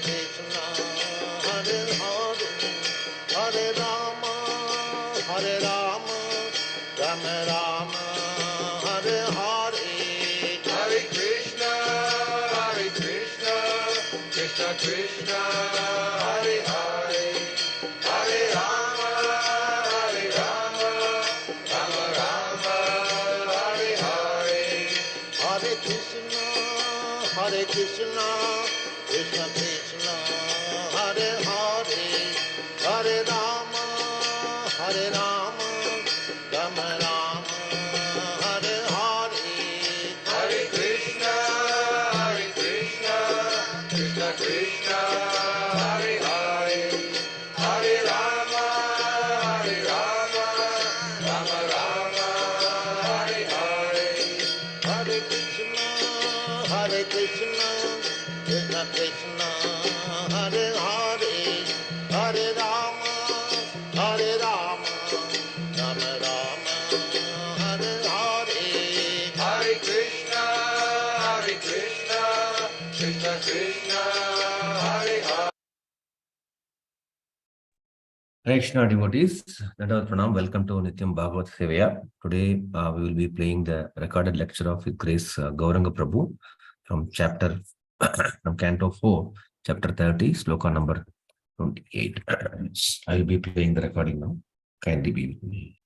Krishna, Hare Hare, Hare Rama, Hare Rama, Rama Rama, Hare Hare, Hare Krishna, Krishna Krishna, Hare Hare, Hare Rama, Rama Rama, Hare Hare, Hare Krishna, Krishna Krishna, Hare Hare, Hare Rama, Rama Rama, Hare Hare, Hare Krishna, Krishna Krishna, Hare Hare, Hare Rama, Rama Rama, Hare Hare, Hare Krishna, Krishna Krishna, Hare Hare, Hare Rama, Rama Rama, Hare Hare, Hare Krishna, Krishna Krishna, Hare Hare. Hare Krishna devotees, Nandavad Pranam. Welcome to Nityam Bhagavata Sevaya. Today we will be playing the recorded lecture of His Grace Gauranga Prabhu from from Canto 4, Chapter 30, Sloka number 28. I will be playing the recording now. Kindly be with me.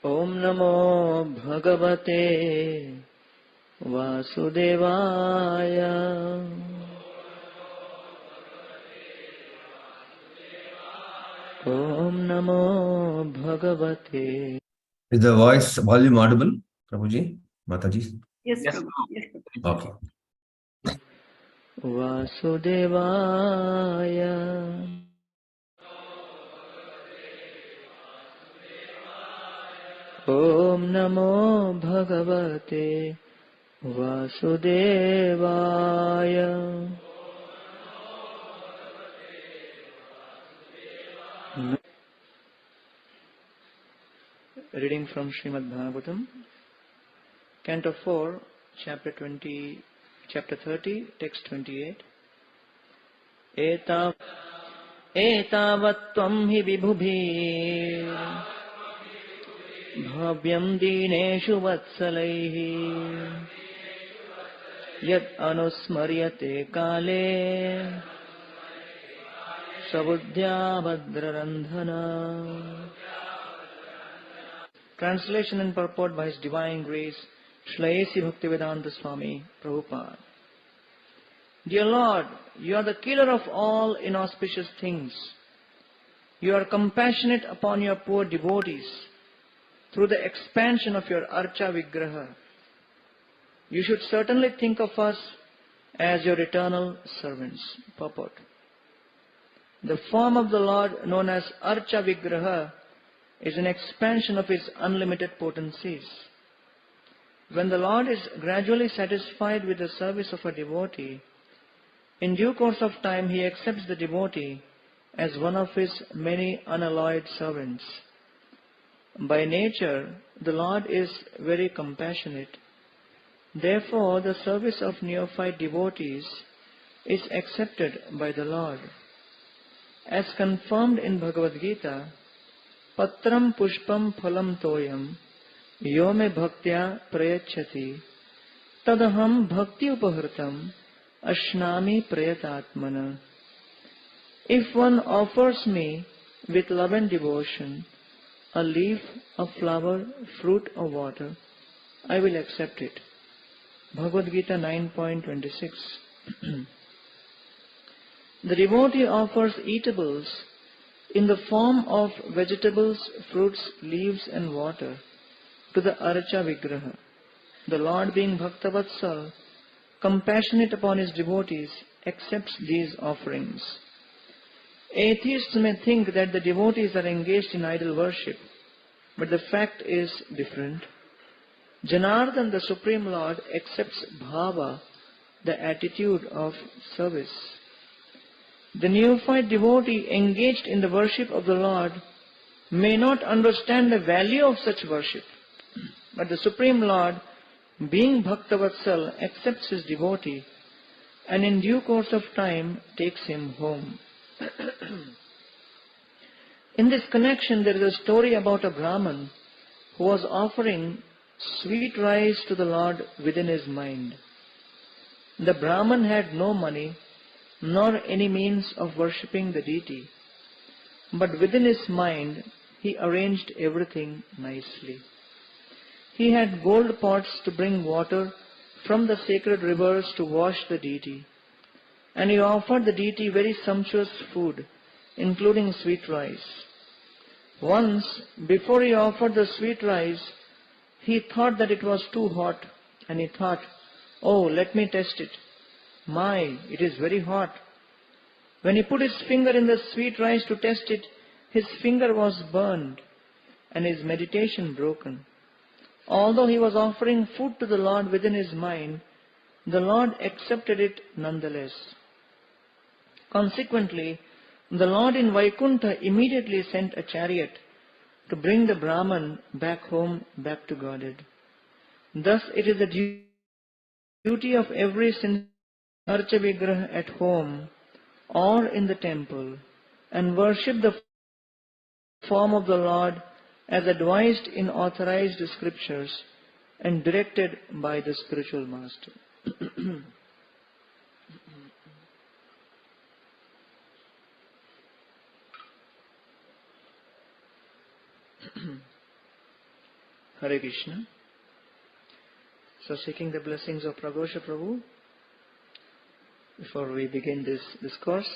Om Namo Bhagavate Vasudevaya. Om Namo Bhagavate. Is the volume audible, Prabhuji, Mataji? Yes, Prabhu. Yes, Prabhu. Okay. Vasudevaya. Om Namo Bhagavate Vasudevaya. Reading from Srimad Bhagavatam, Canto 4, Chapter 30, Text 28. Etavatvam hi vibhubhi bhavyam dineshu vatsalaihi yad anusmaryate kale sabuddhya bhadrarandhana. Translation and purport by His Divine Grace, Srila A.C. Bhaktivedanta Swami Prabhupada. Dear Lord, You are the killer of all inauspicious things. You are compassionate upon Your poor devotees through the expansion of Your Archa Vigraha. You should certainly think of us as Your eternal servants. Purport. The form of the Lord, known as Archa Vigraha, is an expansion of His unlimited potencies. When the Lord is gradually satisfied with the service of a devotee, in due course of time He accepts the devotee as one of His many unalloyed servants. By nature, the Lord is very compassionate. Therefore, the service of neophyte devotees is accepted by the Lord. As confirmed in Bhagavad Gita, Patram pushpam phalam toyam yo me bhaktya prayachati tadaham bhakti upahartam ashnami prayatatmana. If one offers me with love and devotion a leaf, a flower, fruit or water, I will accept it. Bhagavad Gita 9.26. The devotee offers eatables in the form of vegetables, fruits, leaves and water to the Archa Vigraha. The Lord, being Bhaktavatsal, compassionate upon His devotees, accepts these offerings. Atheists may think that the devotees are engaged in idol worship, but the fact is different. Janardhan, the Supreme Lord, accepts bhava, the attitude of service. The neophyte devotee engaged in the worship of the Lord may not understand the value of such worship, but the Supreme Lord, being Bhaktavatsal, accepts his devotee and in due course of time takes him home. In this connection, there is a story about a Brahman who was offering sweet rice to the Lord within his mind. The Brahman had no money nor any means of worshipping the deity, but within his mind he arranged everything nicely. He had gold pots to bring water from the sacred rivers to wash the deity, and he offered the deity very sumptuous food, including sweet rice. Once, before he offered the sweet rice, he thought that it was too hot, and he thought, "Oh, let me test it. My, it is very hot." When he put his finger in the sweet rice to test it, his finger was burned and his meditation broken. Although he was offering food to the Lord within his mind, the Lord accepted it nonetheless. Consequently, the Lord in Vaikuntha immediately sent a chariot to bring the Brahman back home, back to Godhead. Thus it is the duty of every sincere Archa Vigraha at home or in the temple and worship the form of the Lord as advised in authorized scriptures and directed by the spiritual master. Hare Krishna. So seeking the blessings of Praghosha Prabhu, before we begin this discourse,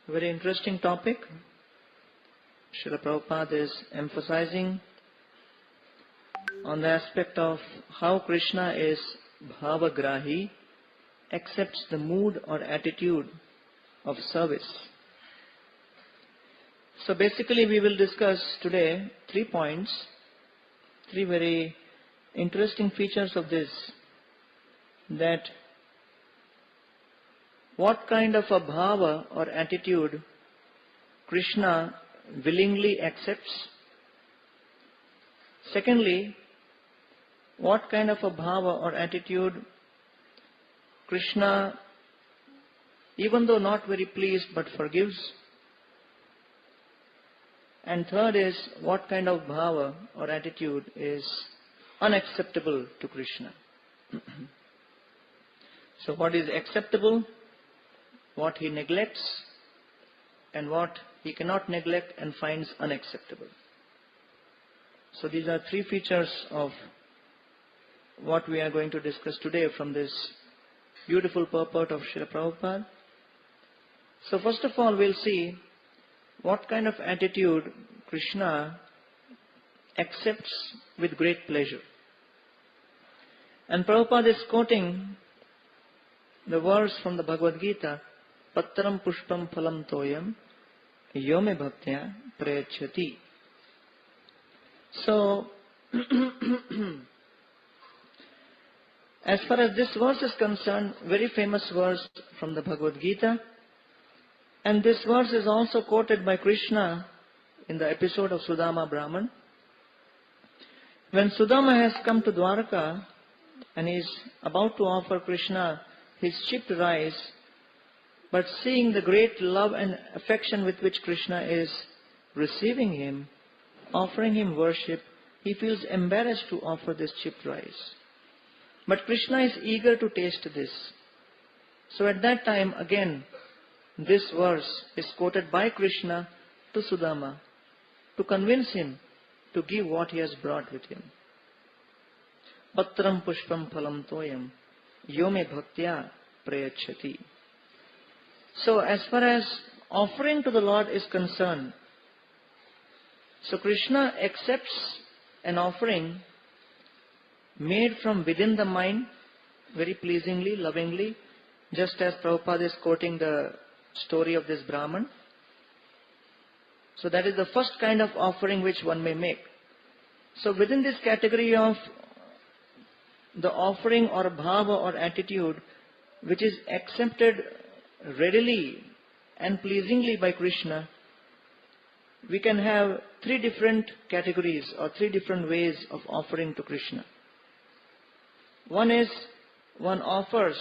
a very interesting topic. Srila Prabhupada is emphasizing on the aspect of how Krishna is bhavagrahi, accepts the mood or attitude of service. So basically we will discuss today 3 points, 3 very interesting features of this, that what kind of a bhava or attitude Krishna willingly accepts. Secondly, what kind of a bhava or attitude Krishna, even though not very pleased, but forgives. And third is, what kind of bhava or attitude is unacceptable to Krishna. So what is acceptable, what he neglects, and what he cannot neglect and finds unacceptable. So these are 3 features of what we are going to discuss today from this beautiful purport of Srila Prabhupada. So first of all, we'll see what kind of attitude Krishna accepts with great pleasure. And Prabhupada is quoting the verse from the Bhagavad Gita, Pattaram Pushpam Phalam Toyam Yome Bhaktya Prayachati. So, as far as this verse is concerned, very famous verse from the Bhagavad Gita, and this verse is also quoted by Krishna in the episode of Sudama Brahman. When Sudama has come to Dwaraka and he is about to offer Krishna his chipped rice, but seeing the great love and affection with which Krishna is receiving him, offering him worship, he feels embarrassed to offer this chipped rice. But Krishna is eager to taste this. So at that time, again, this verse is quoted by Krishna to Sudama to convince him to give what he has brought with him. Patram pushpam phalam toyam yome bhaktya prayachati. So as far as offering to the Lord is concerned, so Krishna accepts an offering made from within the mind, very pleasingly, lovingly, just as Prabhupada is quoting the story of this Brahman. So that is the first kind of offering which one may make. So within this category of the offering or bhava or attitude which is accepted readily and pleasingly by Krishna, we can have three different categories or three different ways of offering to Krishna. One is one offers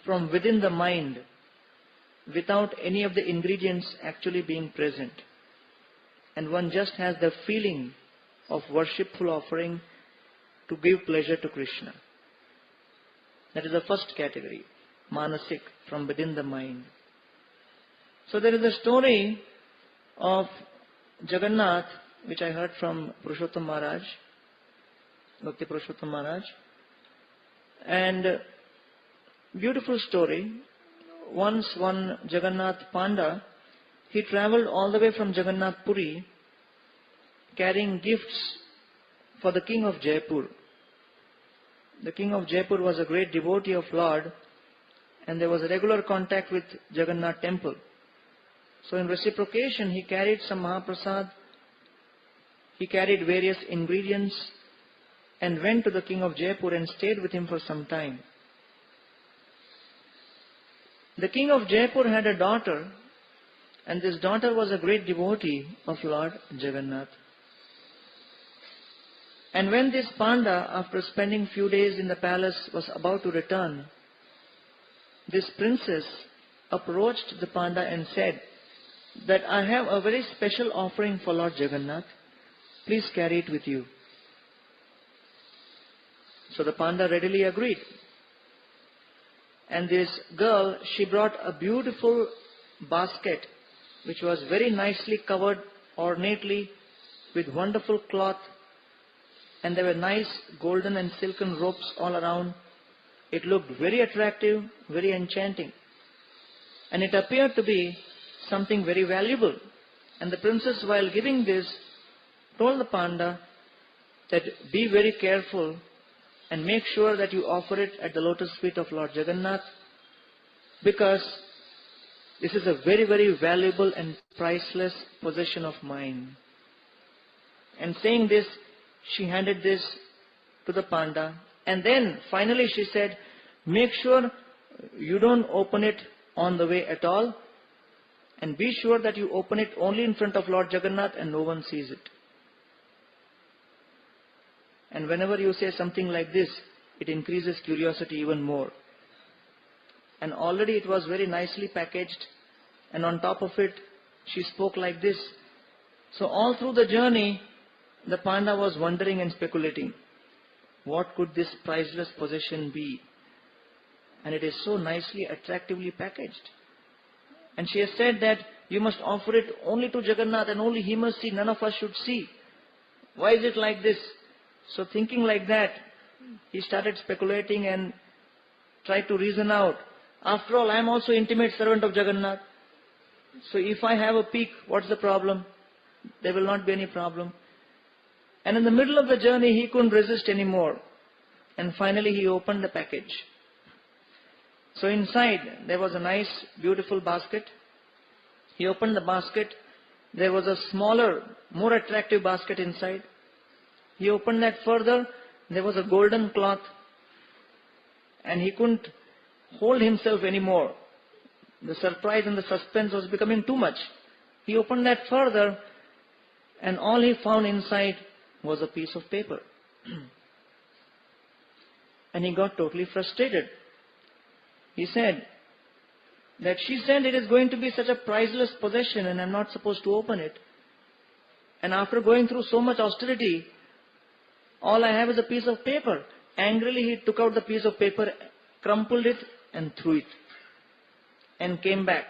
from within the mind without any of the ingredients actually being present. And one just has the feeling of worshipful offering to give pleasure to Krishna. That is the first category, manasik, from within the mind. So there is a story of Jagannath, which I heard from Purushottam Maharaj, Bhakti Purushottam Maharaj. And beautiful story. Once one Jagannath Panda, he travelled all the way from Jagannath Puri carrying gifts for the king of Jaipur. The king of Jaipur was a great devotee of Lord, and there was a regular contact with Jagannath temple. So in reciprocation, he carried some Mahaprasad, he carried various ingredients and went to the king of Jaipur and stayed with him for some time. The king of Jaipur had a daughter, and this daughter was a great devotee of Lord Jagannath. And when this Panda, after spending few days in the palace, was about to return, this princess approached the Panda and said that I have a very special offering for Lord Jagannath. Please carry it with you. So the Panda readily agreed. And this girl, she brought a beautiful basket which was very nicely covered ornately with wonderful cloth, and there were nice golden and silken ropes all around. It looked very attractive, very enchanting. And it appeared to be something very valuable. And the princess, while giving this, told the Panda that be very careful and make sure that you offer it at the lotus feet of Lord Jagannath, because this is a very, very valuable and priceless possession of mine. And saying this, she handed this to the Panda. And then finally she said, make sure you don't open it on the way at all, and be sure that you open it only in front of Lord Jagannath and no one sees it. And whenever you say something like this, it increases curiosity even more. And already it was very nicely packaged, and on top of it, she spoke like this. So all through the journey, the Panda was wondering and speculating, what could this priceless possession be? And it is so nicely, attractively packaged. And she has said that you must offer it only to Jagannath and only he must see, none of us should see. Why is it like this? So thinking like that, he started speculating and tried to reason out. After all, I am also intimate servant of Jagannath. So if I have a peek, what's the problem? There will not be any problem. And in the middle of the journey, he couldn't resist anymore. And finally he opened the package. So inside there was a nice, beautiful basket. He opened the basket. There was a smaller, more attractive basket inside. He opened that further. There was a golden cloth. And he couldn't hold himself anymore. The surprise and the suspense was becoming too much. He opened that further, and all he found inside was a piece of paper. And he got totally frustrated. He said that she said it is going to be such a priceless possession and I am not supposed to open it. And after going through so much austerity, all I have is a piece of paper. Angrily he took out the piece of paper, crumpled it and threw it. And came back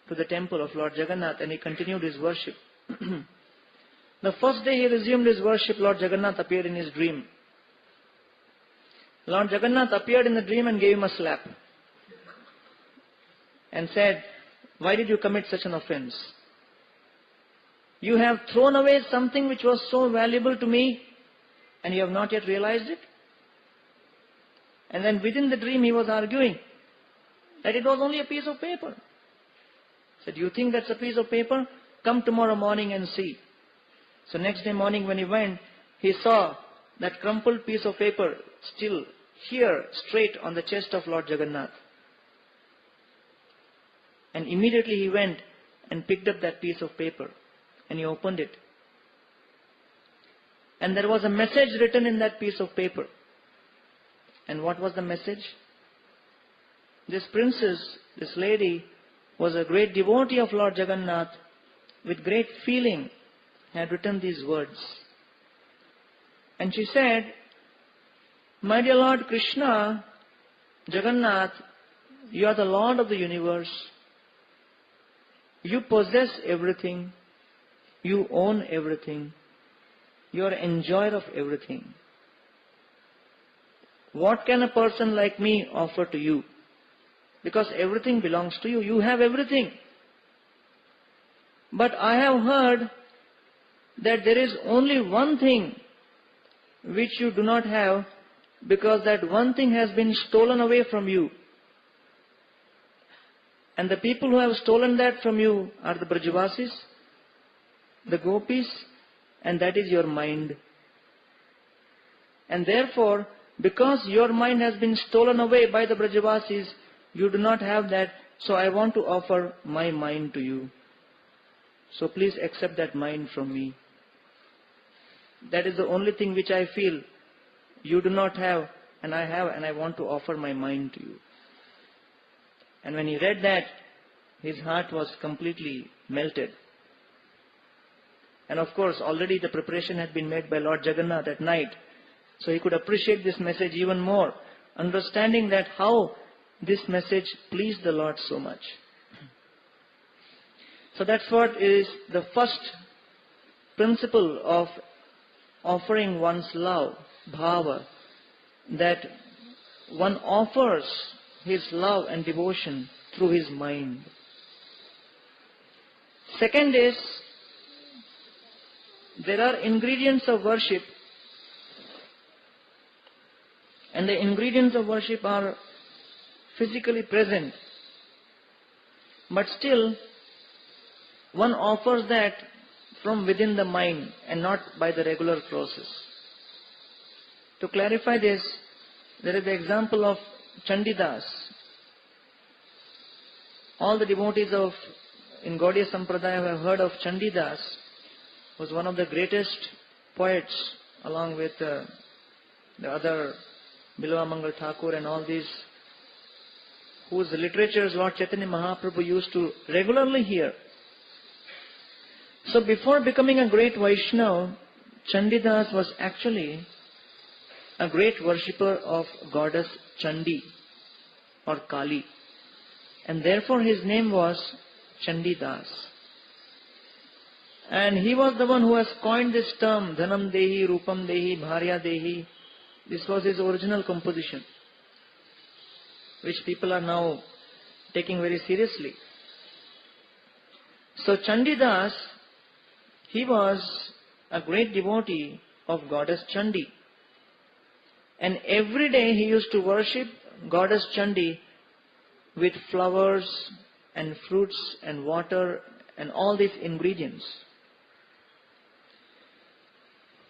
to the temple of Lord Jagannath, and he continued his worship. The first day he resumed his worship, Lord Jagannath appeared in his dream. Lord Jagannath appeared in the dream and gave him a slap. And said, why did you commit such an offense? You have thrown away something which was so valuable to me, and you have not yet realized it? And then within the dream he was arguing that it was only a piece of paper. Said, you think that's a piece of paper? Come tomorrow morning and see. So next day morning when he went, he saw that crumpled piece of paper still here, straight on the chest of Lord Jagannath. And immediately he went and picked up that piece of paper and he opened it. And there was a message written in that piece of paper. And what was the message? This princess, this lady, was a great devotee of Lord Jagannath, with great feeling, had written these words. And she said, my dear Lord Krishna, Jagannath, you are the Lord of the universe. You possess everything. You own everything. You are enjoyer of everything. What can a person like me offer to you? Because everything belongs to you. You have everything. But I have heard that there is only one thing which you do not have, because that one thing has been stolen away from you. And the people who have stolen that from you are the Brajavasis, the Gopis, and that is your mind. And therefore, because your mind has been stolen away by the Brajavasis, you do not have that, so I want to offer my mind to you. So please accept that mind from me. That is the only thing which I feel you do not have, and I have, and I want to offer my mind to you. And when he read that, his heart was completely melted. And of course, already the preparation had been made by Lord Jagannath at night. So he could appreciate this message even more, understanding that how this message pleased the Lord so much. So that's what is the first principle of offering one's love, bhava, that one offers his love and devotion through his mind. Second is, there are ingredients of worship, and the ingredients of worship are physically present, but still one offers that from within the mind and not by the regular process. To clarify this, there is the example of Chandidas. All the devotees in Gaudiya Sampradaya have heard of Chandidas, was one of the greatest poets, along with the other Bilwa Mangal Thakur and all these, whose literatures Lord Chaitanya Mahaprabhu used to regularly hear. So before becoming a great Vaishnava, Chandidas was actually a great worshipper of goddess Chandi or Kali. And therefore his name was Chandidas. And he was the one who has coined this term, Dhanam Dehi, Rupam Dehi, Bharya Dehi. This was his original composition, which people are now taking very seriously. So Chandidas, he was a great devotee of goddess Chandi. And every day he used to worship goddess Chandi with flowers and fruits and water and all these ingredients.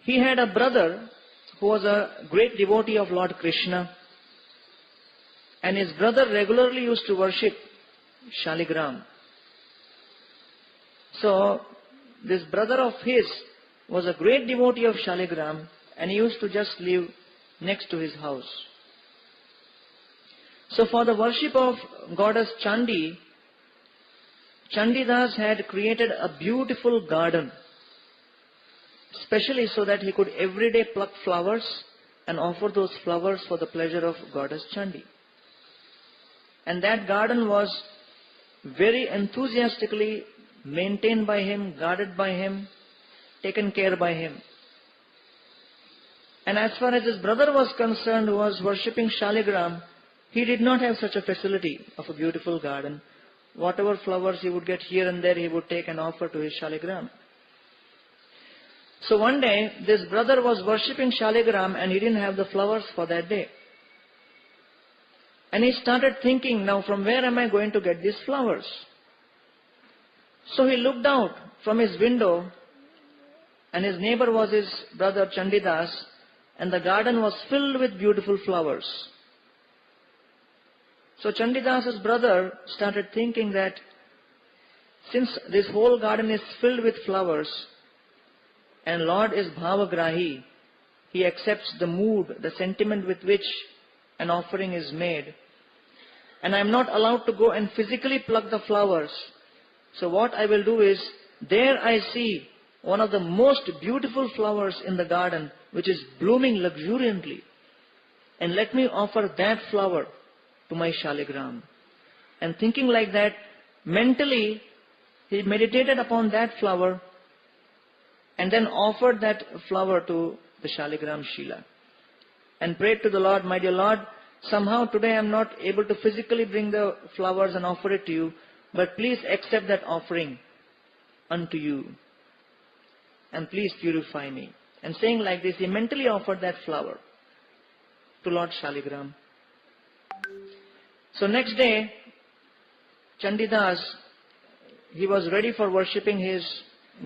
He had a brother who was a great devotee of Lord Krishna, and his brother regularly used to worship Shaligram. So this brother of his was a great devotee of Shaligram, and he used to just live next to his house. So for the worship of goddess Chandi, Chandidas had created a beautiful garden, especially so that he could every day pluck flowers and offer those flowers for the pleasure of goddess Chandi. And that garden was very enthusiastically maintained by him, guarded by him, taken care by him. And as far as his brother was concerned, who was worshipping Shaligram, he did not have such a facility of a beautiful garden. Whatever flowers he would get here and there, he would take and offer to his Shaligram. So one day, this brother was worshipping Shaligram and he didn't have the flowers for that day. And he started thinking, now from where am I going to get these flowers? So he looked out from his window, and his neighbor was his brother Chandidas, and the garden was filled with beautiful flowers. So Chandidas's brother started thinking that since this whole garden is filled with flowers, and Lord is Bhavagrahi, He accepts the mood, the sentiment with which an offering is made, and I am not allowed to go and physically pluck the flowers. So what I will do is, there I see one of the most beautiful flowers in the garden, which is blooming luxuriantly, and let me offer that flower to my Shaligram. And thinking like that, mentally, he meditated upon that flower and then offered that flower to the Shaligram Shila and prayed to the Lord, my dear Lord, somehow today I am not able to physically bring the flowers and offer it to you, but please accept that offering unto you and please purify me. And saying like this, he mentally offered that flower to Lord Shaligram. So next day, Chandidas, he was ready for worshipping his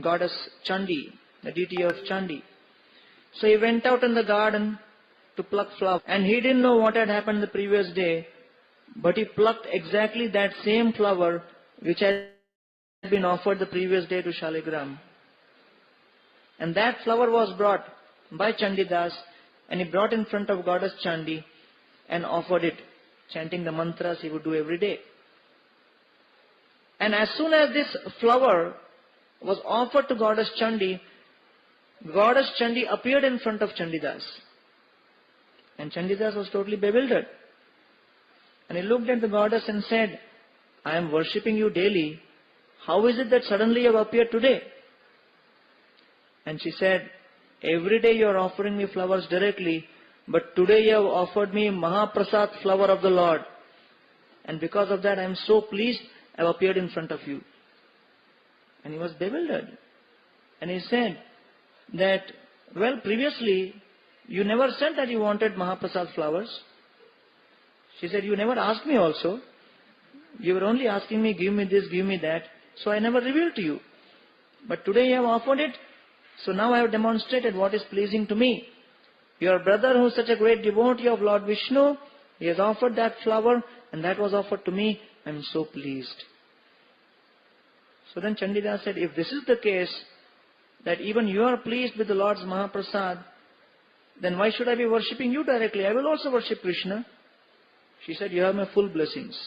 goddess Chandi, the deity of Chandi. So he went out in the garden to pluck flowers, and he didn't know what had happened the previous day, but he plucked exactly that same flower which had been offered the previous day to Shaligram. And that flower was brought by Chandidas, and he brought in front of goddess Chandi and offered it, chanting the mantras he would do every day. And as soon as this flower was offered to goddess Chandi appeared in front of Chandidas. And Chandidas was totally bewildered. And he looked at the goddess and said, I am worshipping you daily. How is it that suddenly you have appeared today? And she said, every day you are offering me flowers directly, but today you have offered me Mahaprasad flower of the Lord. And because of that I am so pleased I have appeared in front of you. And he was bewildered. And he said that, well, previously you never said that you wanted Mahaprasad flowers. She said, you never asked me also. You were only asking me, give me this, give me that. So I never revealed to you. But today you have offered it. So now I have demonstrated what is pleasing to me. Your brother, who is such a great devotee of Lord Vishnu, he has offered that flower, and that was offered to me. I am so pleased. So then Chandidas said, if this is the case, that even you are pleased with the Lord's Mahaprasad, then why should I be worshipping you directly? I will also worship Krishna. She said, you have my full blessings.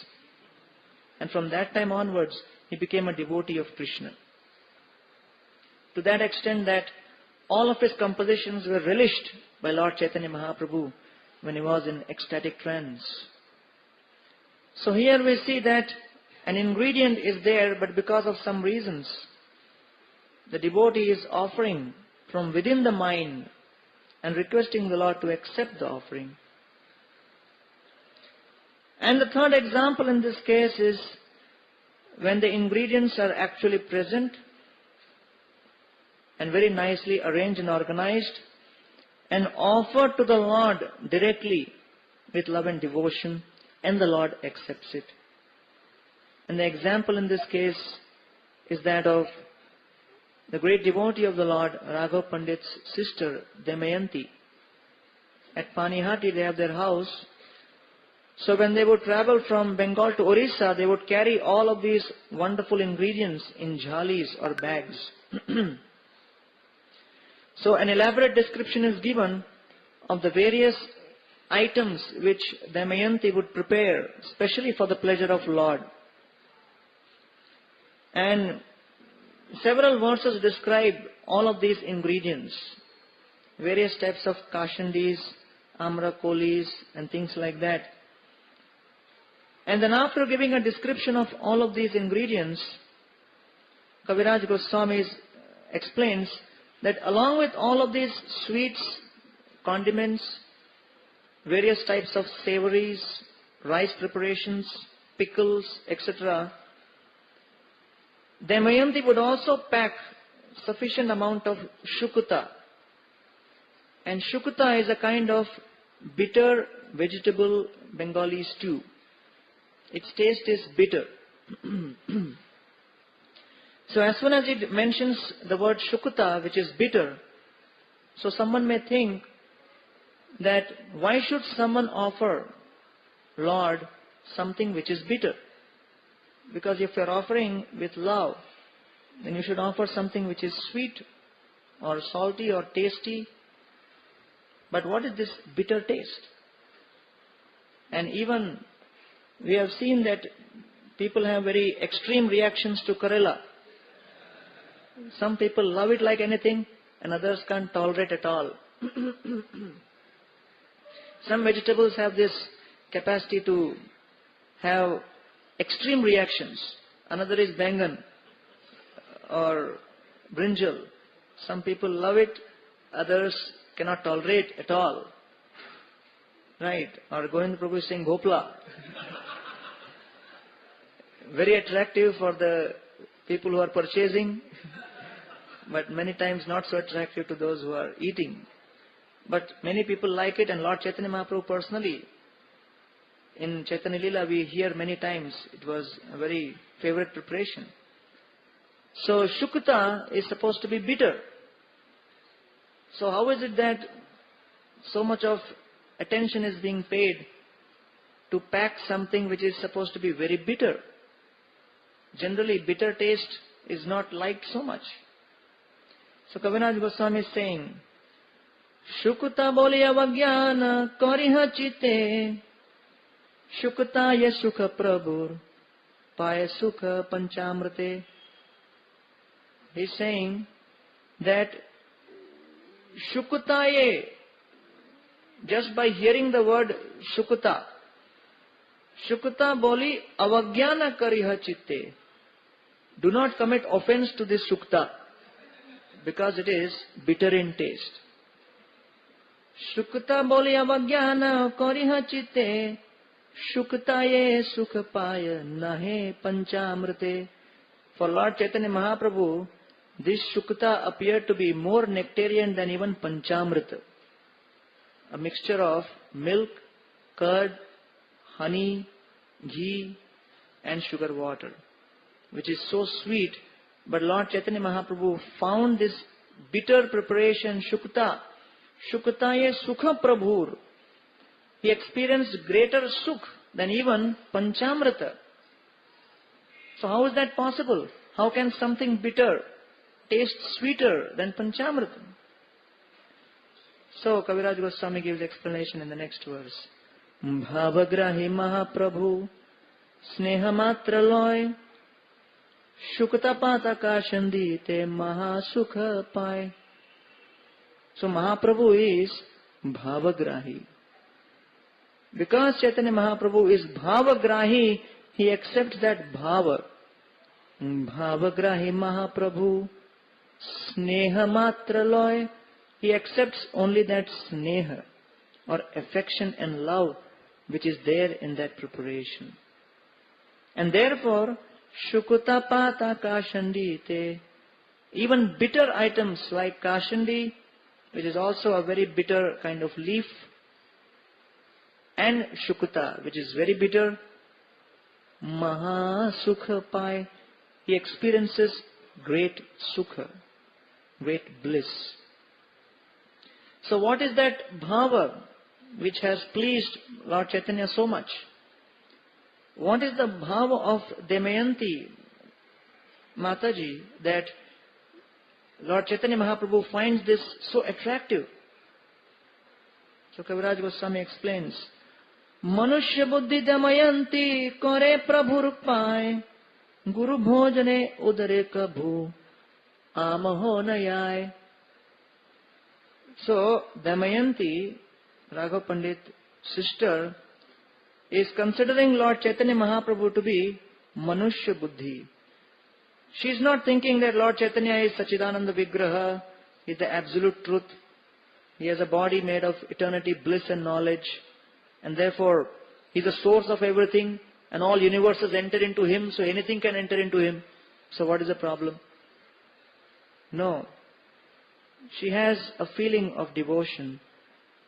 And from that time onwards, he became a devotee of Krishna. To that extent that all of his compositions were relished by Lord Chaitanya Mahaprabhu when he was in ecstatic trance. So here we see that an ingredient is there, but because of some reasons, the devotee is offering from within the mind and requesting the Lord to accept the offering. And the third example in this case is when the ingredients are actually present and very nicely arranged and organized and offered to the Lord directly with love and devotion, and the Lord accepts it. And the example in this case is that of the great devotee of the Lord, Raghav Pandit's sister, Damayanti. At Panihati, they have their house. So when they would travel from Bengal to Orissa, they would carry all of these wonderful ingredients in jhalis or bags. So an elaborate description is given of the various items which Damayanti would prepare, especially for the pleasure of Lord. And several verses describe all of these ingredients, various types of kashandis, amrakolis, and things like that. And then after giving a description of all of these ingredients, Kaviraj Goswami explains that along with all of these sweets, condiments, various types of savories, rice preparations, pickles, etc., Damayanti would also pack sufficient amount of shukuta. And shukuta is a kind of bitter vegetable Bengali stew. Its taste is bitter. So as soon as it mentions the word Shukuta, which is bitter, so someone may think that why should someone offer Lord something which is bitter? Because if you are offering with love, then you should offer something which is sweet or salty or tasty. But what is this bitter taste? And even we have seen that people have very extreme reactions to Karela. Some people love it like anything and others can't tolerate at all. Some vegetables have this capacity to have extreme reactions. Another is bangan or brinjal. Some people love it, others cannot tolerate at all. Right? Or Govinda Prabhu is saying Gopla. Very attractive for the people who are purchasing, but many times not so attractive to those who are eating. But many people like it, and Lord Chaitanya Mahaprabhu personally, in Chaitanya Lila we hear many times, it was a very favorite preparation. So Shukuta is supposed to be bitter. So how is it that so much of attention is being paid to pack something which is supposed to be very bitter? Generally, bitter taste is not liked so much. So Kaviraj Goswami is saying, Shukuta boli avagyana kariha chite, Shukta ye sukha prabhur, paye sukha panchamrite. He is saying that Shukta ye, just by hearing the word Shukta, Shukta boli avagyana kariha chitte. Do not commit offense to this Shukta, because it is bitter in taste. Shukta boli avagyana kariha chitte, Shukta ye sukha paya nahe panchamrite. For Lord Chaitanya Mahaprabhu, this Shukta appeared to be more nectarian than even Panchamrita, a mixture of milk, curd, honey, ghee and sugar water, which is so sweet. But Lord Chaitanya Mahaprabhu found this bitter preparation, Shukta, Shuktaye Sukha Prabhur. He experienced greater sukh than even Panchamrita. So how is that possible? How can something bitter taste sweeter than Panchamrita? So Kaviraj Goswami gives explanation in the next verse. Bhavagrahi Mahaprabhu Snehamatra loy Shukta pataka shandite Mahasukha pai. So Mahaprabhu is Bhavagrahi. Because Chaitanya Mahaprabhu is Bhavagrahi, he accepts that Bhava. Bhavagrahi Mahaprabhu Snehamatra loy. He accepts only that sneha or affection and love which is there in that preparation. And therefore, Shukuta pata kashandite, even bitter items like kashandi, which is also a very bitter kind of leaf, and Shukuta, which is very bitter, Maha Sukha pai, he experiences great sukha, great bliss. So what is that bhava which has pleased Lord Chaitanya so much? What is the bhava of Damayanti Mataji that Lord Chaitanya Mahaprabhu finds this so attractive? So Kaviraj Goswami explains, Manushya buddhi Damayanti kore prabhur pai, Guru bhojane udare kabhu amaho nayai. So Damayanti, Raghav Pandit's sister, is considering Lord Chaitanya Mahaprabhu to be Manushya Buddhi. She is not thinking that Lord Chaitanya is Sachidananda Vigraha, is the absolute truth. He has a body made of eternity, bliss and knowledge, and therefore he is the source of everything, and all universes enter into him, so anything can enter into him. So what is the problem? No. She has a feeling of devotion.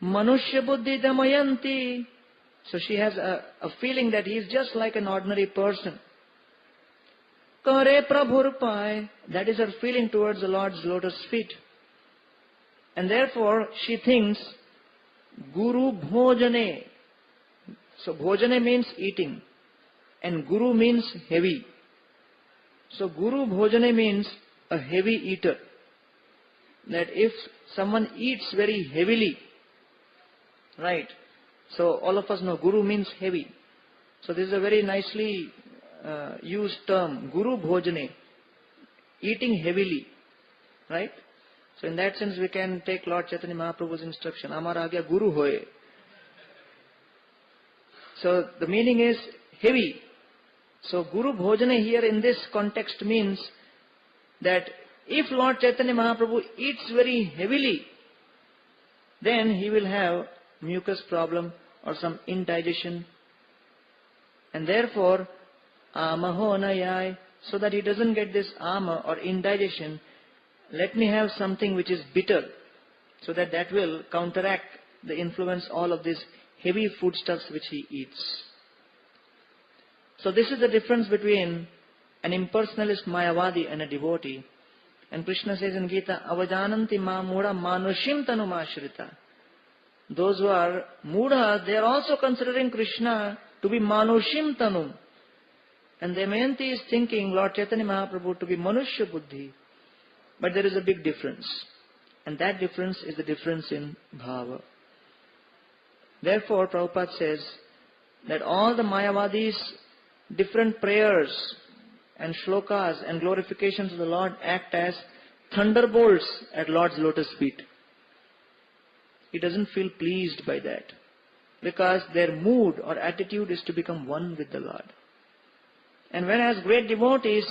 Manushya Buddhi Damayanti. So she has a feeling that he is just like an ordinary person. Kare Prabhur Pai. That is her feeling towards the Lord's lotus feet. And therefore she thinks, Guru Bhojane. So Bhojane means eating. And Guru means heavy. So Guru Bhojane means a heavy eater. That if someone eats very heavily, right? So all of us know Guru means heavy. So this is a very nicely used term, Guru Bhojane, eating heavily, right? So in that sense we can take Lord Chaitanya Mahaprabhu's instruction, Amara agya Guru hoye. So the meaning is heavy. So Guru Bhojane here in this context means that if Lord Chaitanya Mahaprabhu eats very heavily, then he will have mucus problem or some indigestion. And therefore, amaho nayai, so that he doesn't get this ama or indigestion, let me have something which is bitter, so that that will counteract the influence all of these heavy foodstuffs which he eats. So this is the difference between an impersonalist Mayavadi and a devotee. And Krishna says in Gita, avajananti ma mudha manushim tanumashrita. Those who are mudha, they are also considering Krishna to be manushim tanu. And Damayanti is thinking Lord Chaitanya Mahaprabhu to be manushya buddhi. But there is a big difference. And that difference is the difference in bhava. Therefore, Prabhupada says that all the Mayavadis' different prayers and shlokas and glorifications of the Lord act as thunderbolts at Lord's lotus feet. He doesn't feel pleased by that, because their mood or attitude is to become one with the Lord. And whereas great devotees,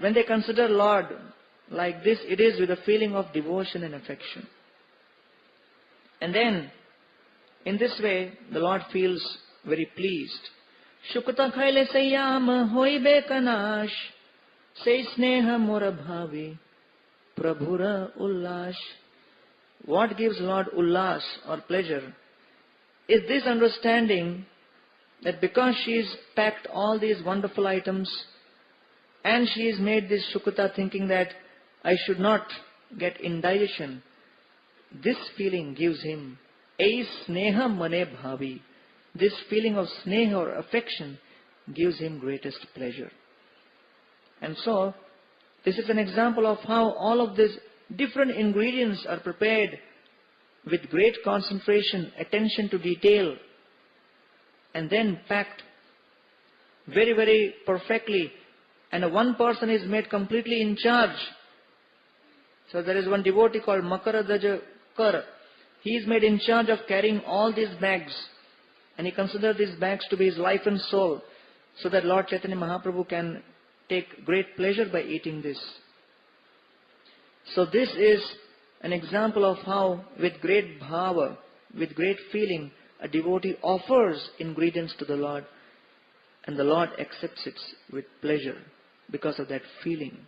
when they consider Lord like this, it is with a feeling of devotion and affection. And then, in this way, the Lord feels very pleased. Shukta khaile sayyam hoibe kanash, say sneha mora bhavi, prabhura ullash. What gives Lord ullas or pleasure is this understanding that because she is packed all these wonderful items and she is made this Shukta thinking that I should not get indigestion, this feeling gives him a sneha mane bhavi. This feeling of sneha or affection gives him greatest pleasure. And so, this is an example of how all of these different ingredients are prepared with great concentration, attention to detail, and then packed very, very perfectly. And one person is made completely in charge. So there is one devotee called Makaradaja Kar. He is made in charge of carrying all these bags. And he considers these bags to be his life and soul, so that Lord Chaitanya Mahaprabhu can take great pleasure by eating this. So this is an example of how with great bhava, with great feeling, a devotee offers ingredients to the Lord, and the Lord accepts it with pleasure because of that feeling.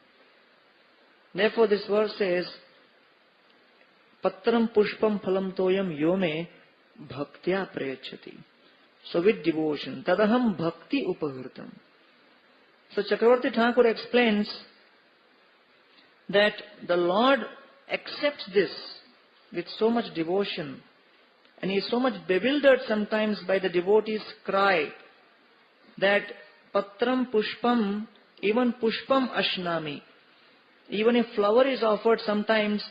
Therefore this verse says, Patram pushpam phalam toyam yome bhaktya prayachati. So with devotion, tadaham bhakti upahritam. So Chakravarti Thakur explains that the Lord accepts this with so much devotion, and he is so much bewildered sometimes by the devotee's cry that patram pushpam, even pushpam ashnami. Even if flower is offered, sometimes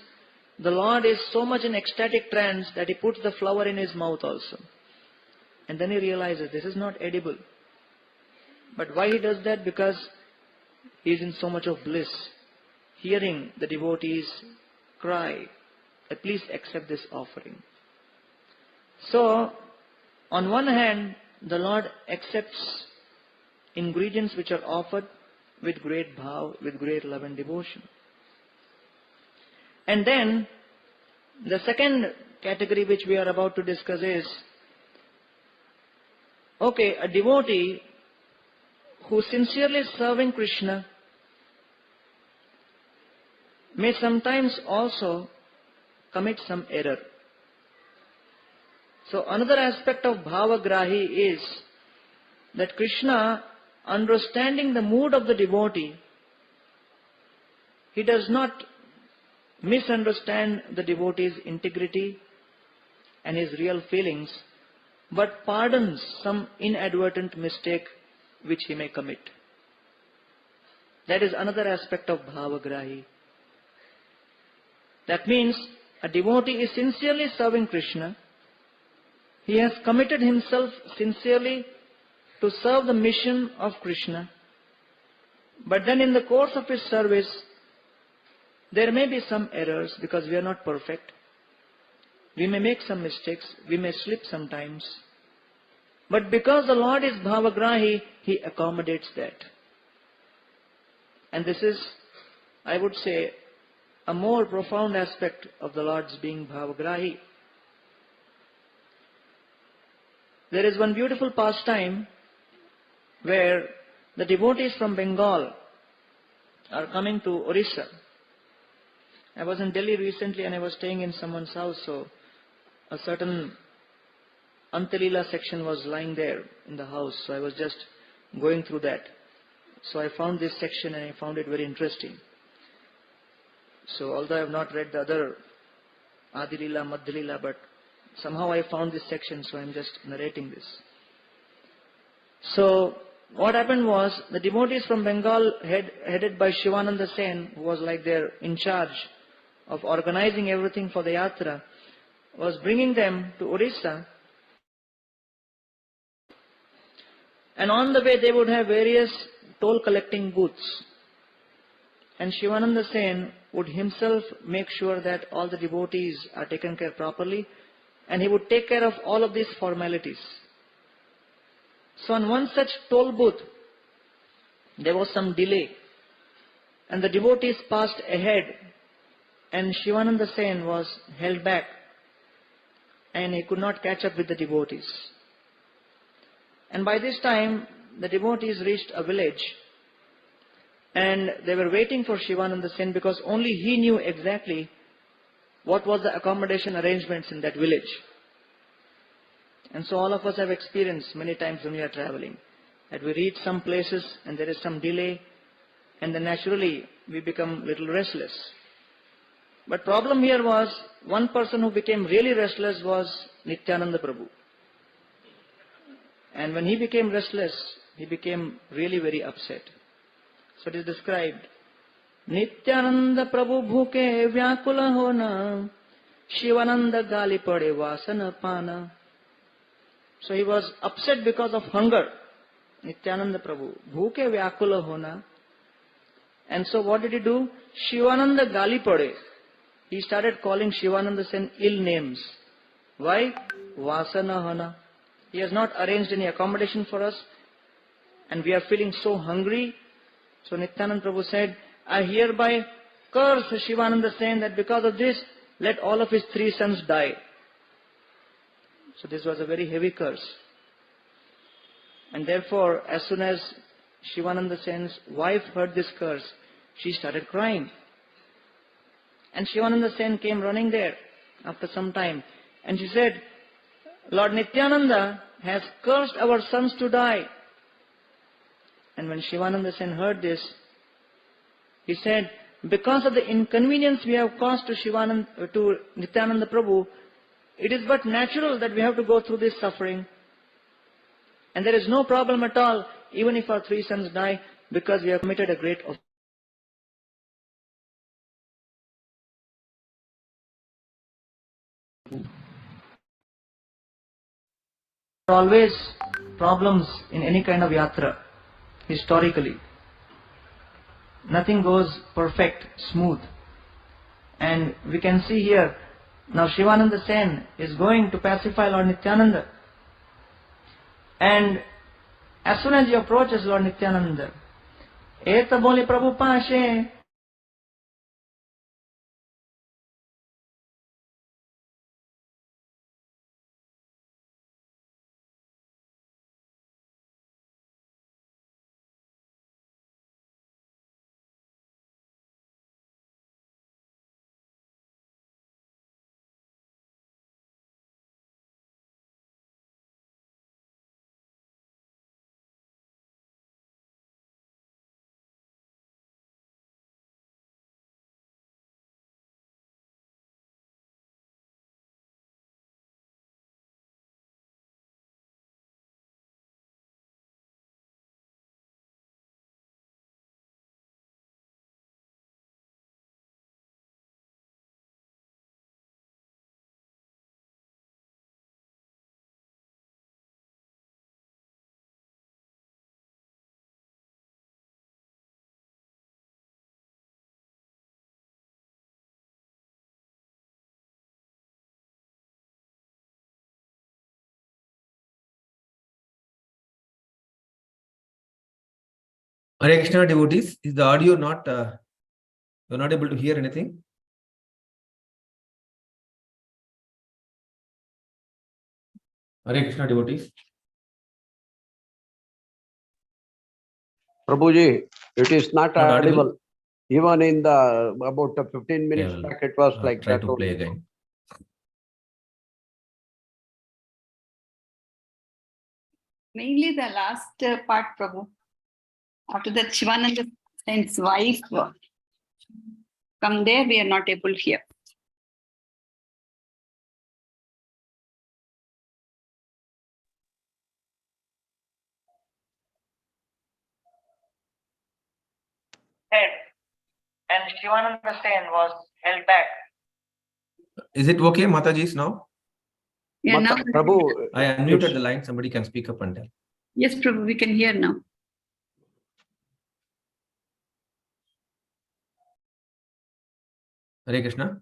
the Lord is so much in ecstatic trance that he puts the flower in his mouth also. And then he realizes this is not edible. But why he does that? Because he is in so much of bliss, hearing the devotees cry that please accept this offering. So, on one hand, the Lord accepts ingredients which are offered with great bhav, with great love and devotion. And then, the second category which we are about to discuss is, okay, a devotee who sincerely is serving Krishna may sometimes also commit some error. So another aspect of bhavagrahi is that Krishna, understanding the mood of the devotee, he does not misunderstand the devotee's integrity and his real feelings, but pardons some inadvertent mistake which he may commit. That is another aspect of bhavagrahi. That means a devotee is sincerely serving Krishna. He has committed himself sincerely to serve the mission of Krishna. But then in the course of his service, there may be some errors because we are not perfect. We may make some mistakes. We may slip sometimes. But because the Lord is bhavagrahi, He accommodates that. And this is, I would say, a more profound aspect of the Lord's being bhavagrahi. There is one beautiful pastime where the devotees from Bengal are coming to Orissa. I was in Delhi recently and I was staying in someone's house, so a certain Antalila section was lying there in the house, so I was just going through that. So I found this section and I found it very interesting. So although I have not read the other Adilila, Madhilila, but somehow I found this section, so I am just narrating this. So what happened was, the devotees from Bengal, headed by Shivananda Sen, who was like their in charge of organizing everything for the yatra, was bringing them to Orissa. And on the way they would have various toll collecting booths. And Shivananda Sen would himself make sure that all the devotees are taken care properly, and he would take care of all of these formalities. So on one such toll booth, there was some delay, and the devotees passed ahead, and Shivananda Sen was held back, and he could not catch up with the devotees. And by this time, the devotees reached a village, and they were waiting for Shivananda Sen because only he knew exactly what was the accommodation arrangements in that village. And so all of us have experienced many times when we are traveling, that we reach some places and there is some delay, and then naturally we become little restless. But problem here was, one person who became really restless was Nityananda Prabhu. And when he became restless, he became really very upset. So it is described, Nityananda Prabhu bhuke vyakula hona, Shivananda gali pade vasana pana. So he was upset because of hunger, Nityananda Prabhu, bhuke vyakula hona. And so what did he do? Shivananda gali pade. He started calling Shivananda Sen ill names. Why? Vasana hana. He has not arranged any accommodation for us, and we are feeling so hungry. So Nityananda Prabhu said, I hereby curse Shivananda Sen that because of this, let all of his 3 sons die. So this was a very heavy curse. And therefore, as soon as Shivananda Sen's wife heard this curse, she started crying. And Shivananda Sen came running there after some time. And she said, Lord Nityananda has cursed our sons to die. And when Shivananda Sen heard this, he said, because of the inconvenience we have caused to Nityananda Prabhu, it is but natural that we have to go through this suffering. And there is no problem at all, even if our 3 sons die, because we have committed a great offense. There are always problems in any kind of yatra, historically. Nothing goes perfect, smooth. And we can see here, now Shivananda Sen is going to pacify Lord Nityananda. And as soon as he approaches Lord Nityananda, Eta bole Prabhu Pashe, Hare Krishna devotees, is the audio not, you're not able to hear anything? Hare Krishna devotees. Prabhuji, it is not Not audible. audible? Even in the about 15 minutes Yeah, back, it was like try that. to play again. Mainly the last part, Prabhu. After that, Shivananda Saint's wife, from there we are not able to hear. Head and Shivananda Sen was held back. Is it okay, Mataji's now? Yeah, now, Prabhu, I unmuted the line. Somebody can speak up and tell. yes, Prabhu, we can hear now. Hare Krishna.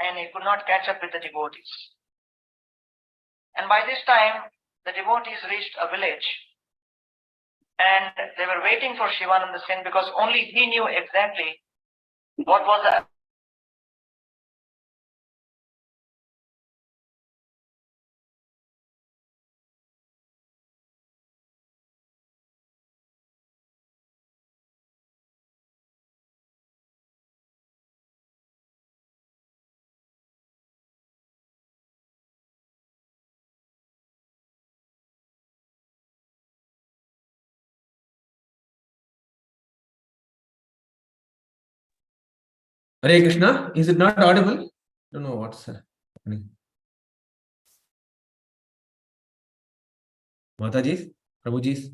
And he could not catch up with the devotees. And by this time, the devotees reached a village and they were waiting for Shivananda Sen because only he knew exactly what was the Hare Krishna, is it not audible? Don't know what's happening. Mataji's, Prabhuji's.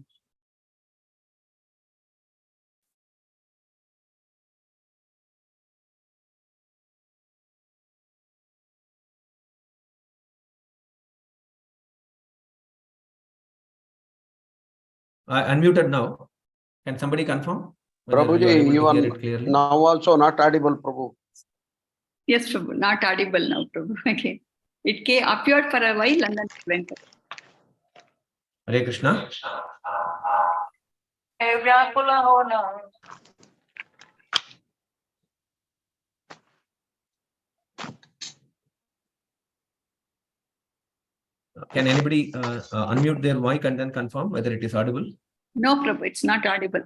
I unmuted now. Can somebody confirm whether you are Prabhuji, able to hear even it clearly? now also not audible, Prabhu. Yes, Prabhu, not audible now, Prabhu. Okay. It came, appeared for a while and then it went away. Hare Krishna. Vyakula hona. Can anybody unmute their mic and then confirm whether it is audible? No, Prabhu, it's not audible.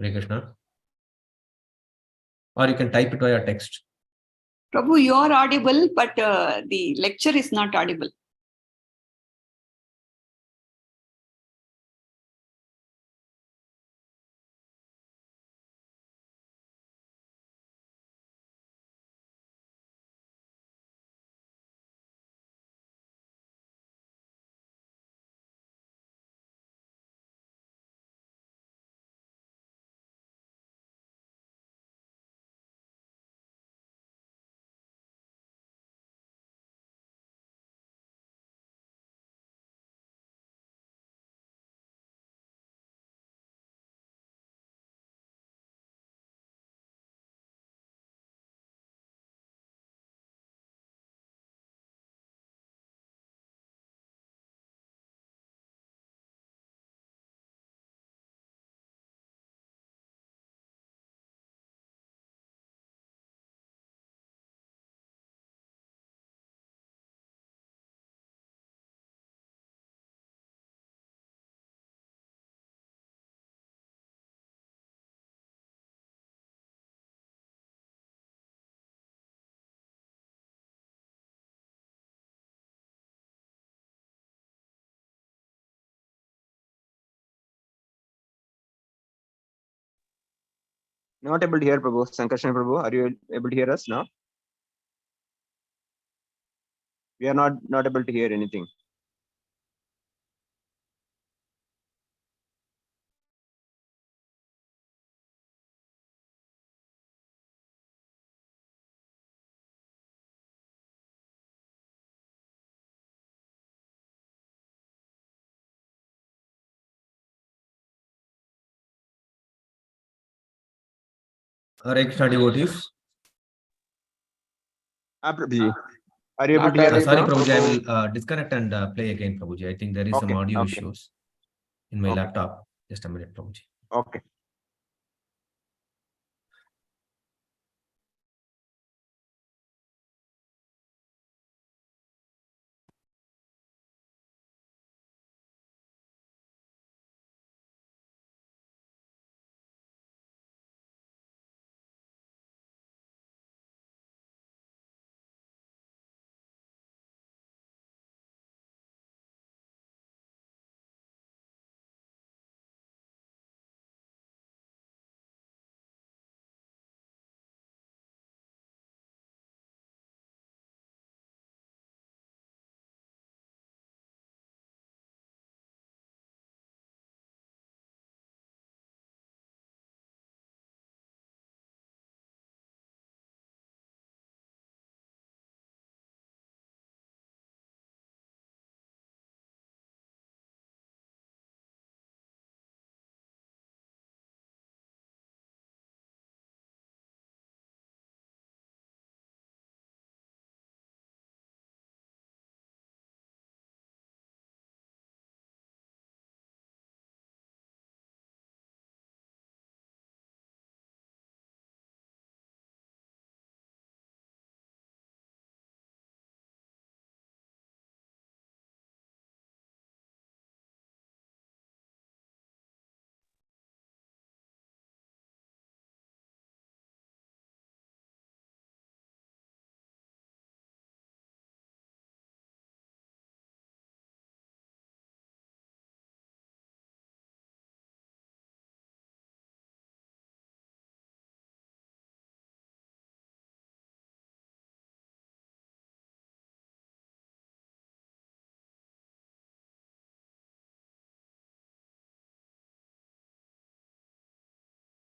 Hare Krishna. Or you can type it via text. Prabhu, you are audible, but the lecture is not audible. Not able to hear, Prabhu. Sankarshan Prabhu, are you able to hear us now? We are not able to hear anything. Hare Krishna devotees. Prabhuji, are you able Not to hear audible. us Sorry, now? Prabhuji, I will disconnect and play again, Prabhuji. I think there is some Okay, audio okay. issues in my Okay. laptop. Just a minute, Prabhuji. Okay.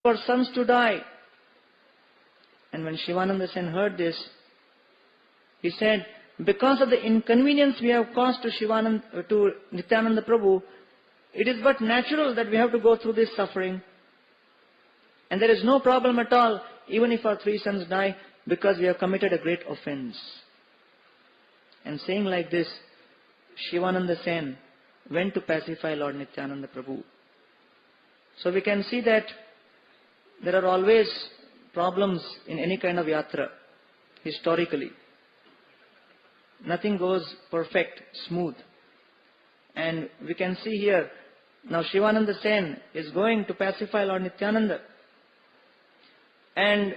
For sons to die. And when Shivananda Sen heard this, he said, because of the inconvenience we have caused to Nityananda Prabhu, it is but natural that we have to go through this suffering. And there is no problem at all, even if our 3 sons die, because we have committed a great offense. And saying like this, Shivananda Sen went to pacify Lord Nityananda Prabhu. So we can see that there are always problems in any kind of yatra, historically. Nothing goes perfect, smooth. And we can see here, now Shivananda Sen is going to pacify Lord Nityananda. And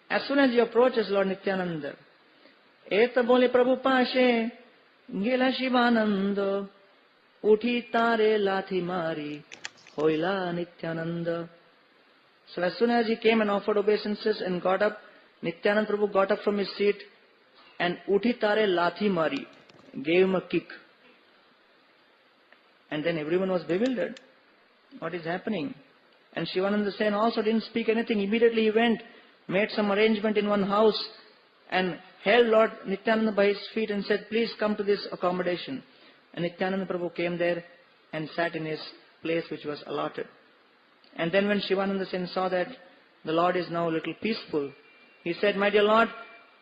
as soon as he approaches Lord Nityananda, Eta bole Prabhu Pashe, Gila Shivananda, Uthi tare lathi mari, Hoila Nityananda. So as soon as he came and offered obeisances and got up, Nityananda Prabhu got up from his seat and Uthi tare lathi mari, gave him a kick. And then everyone was bewildered. What is happening? And Shivananda Sen also didn't speak anything. Immediately he went, made some arrangement in one house and held Lord Nityananda by his feet and said, please come to this accommodation. And Nityananda Prabhu came there and sat in his place which was allotted. And then when Shivananda Sen saw that the Lord is now a little peaceful, he said, my dear Lord,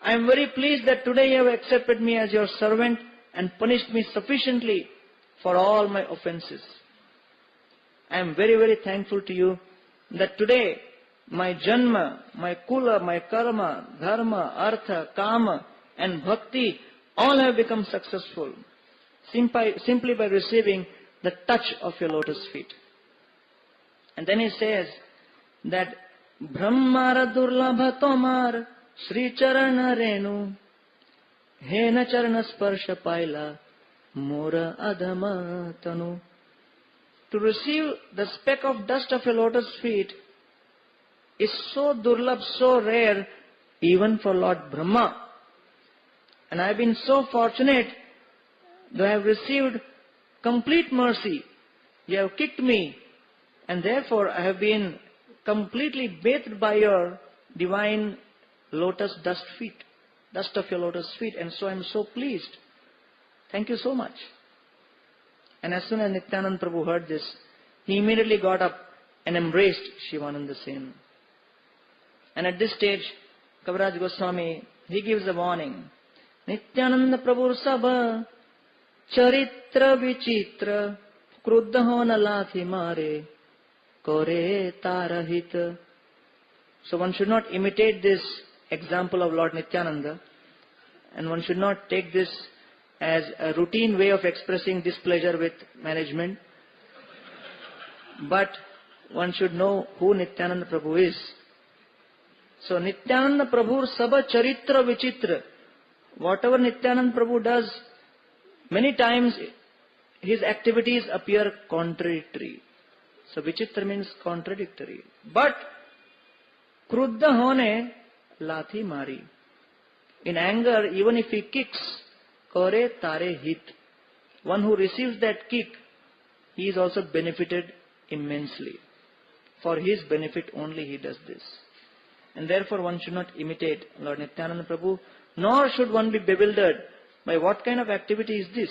I am very pleased that today you have accepted me as your servant and punished me sufficiently for all my offenses. I am very, very thankful to you that today my janma, my kula, my karma, dharma, artha, kama and bhakti all have become successful simply by receiving the touch of your lotus feet. And then he says that Brahmara durlabha tomar Sri Charana Renu Hena Charana Sparsha Paila Mora Adhama Tanu. To receive the speck of dust of your lotus feet is so durlabh, so rare, even for Lord Brahma. And I have been so fortunate that I have received complete mercy. You have kicked me, and therefore I have been completely bathed by your divine lotus dust of your lotus feet, and so I am so pleased. Thank you so much. And as soon as Nityananda Prabhu heard this, he immediately got up and embraced Shivananda Sen. And at this stage, Kaviraj Goswami, he gives a warning. Nityananda Prabhu Sabha Charitra Vichitra Kruddha Hona Lathi Mare Kore Tarahit. So one should not imitate this example of Lord Nityananda, and one should not take this as a routine way of expressing displeasure with management. But one should know who Nityananda Prabhu is. So Nityananda Prabhu Sabha Charitra Vichitra. Whatever Nityananda Prabhu does, many times his activities appear contradictory. So Vichitra means contradictory. But Kruddha Hone Lathi Mari. In anger, even if he kicks, Kore Tare Hit. One who receives that kick, he is also benefited immensely. For his benefit only he does this. And therefore one should not imitate Lord Nityananda Prabhu, nor should one be bewildered by what kind of activity is this.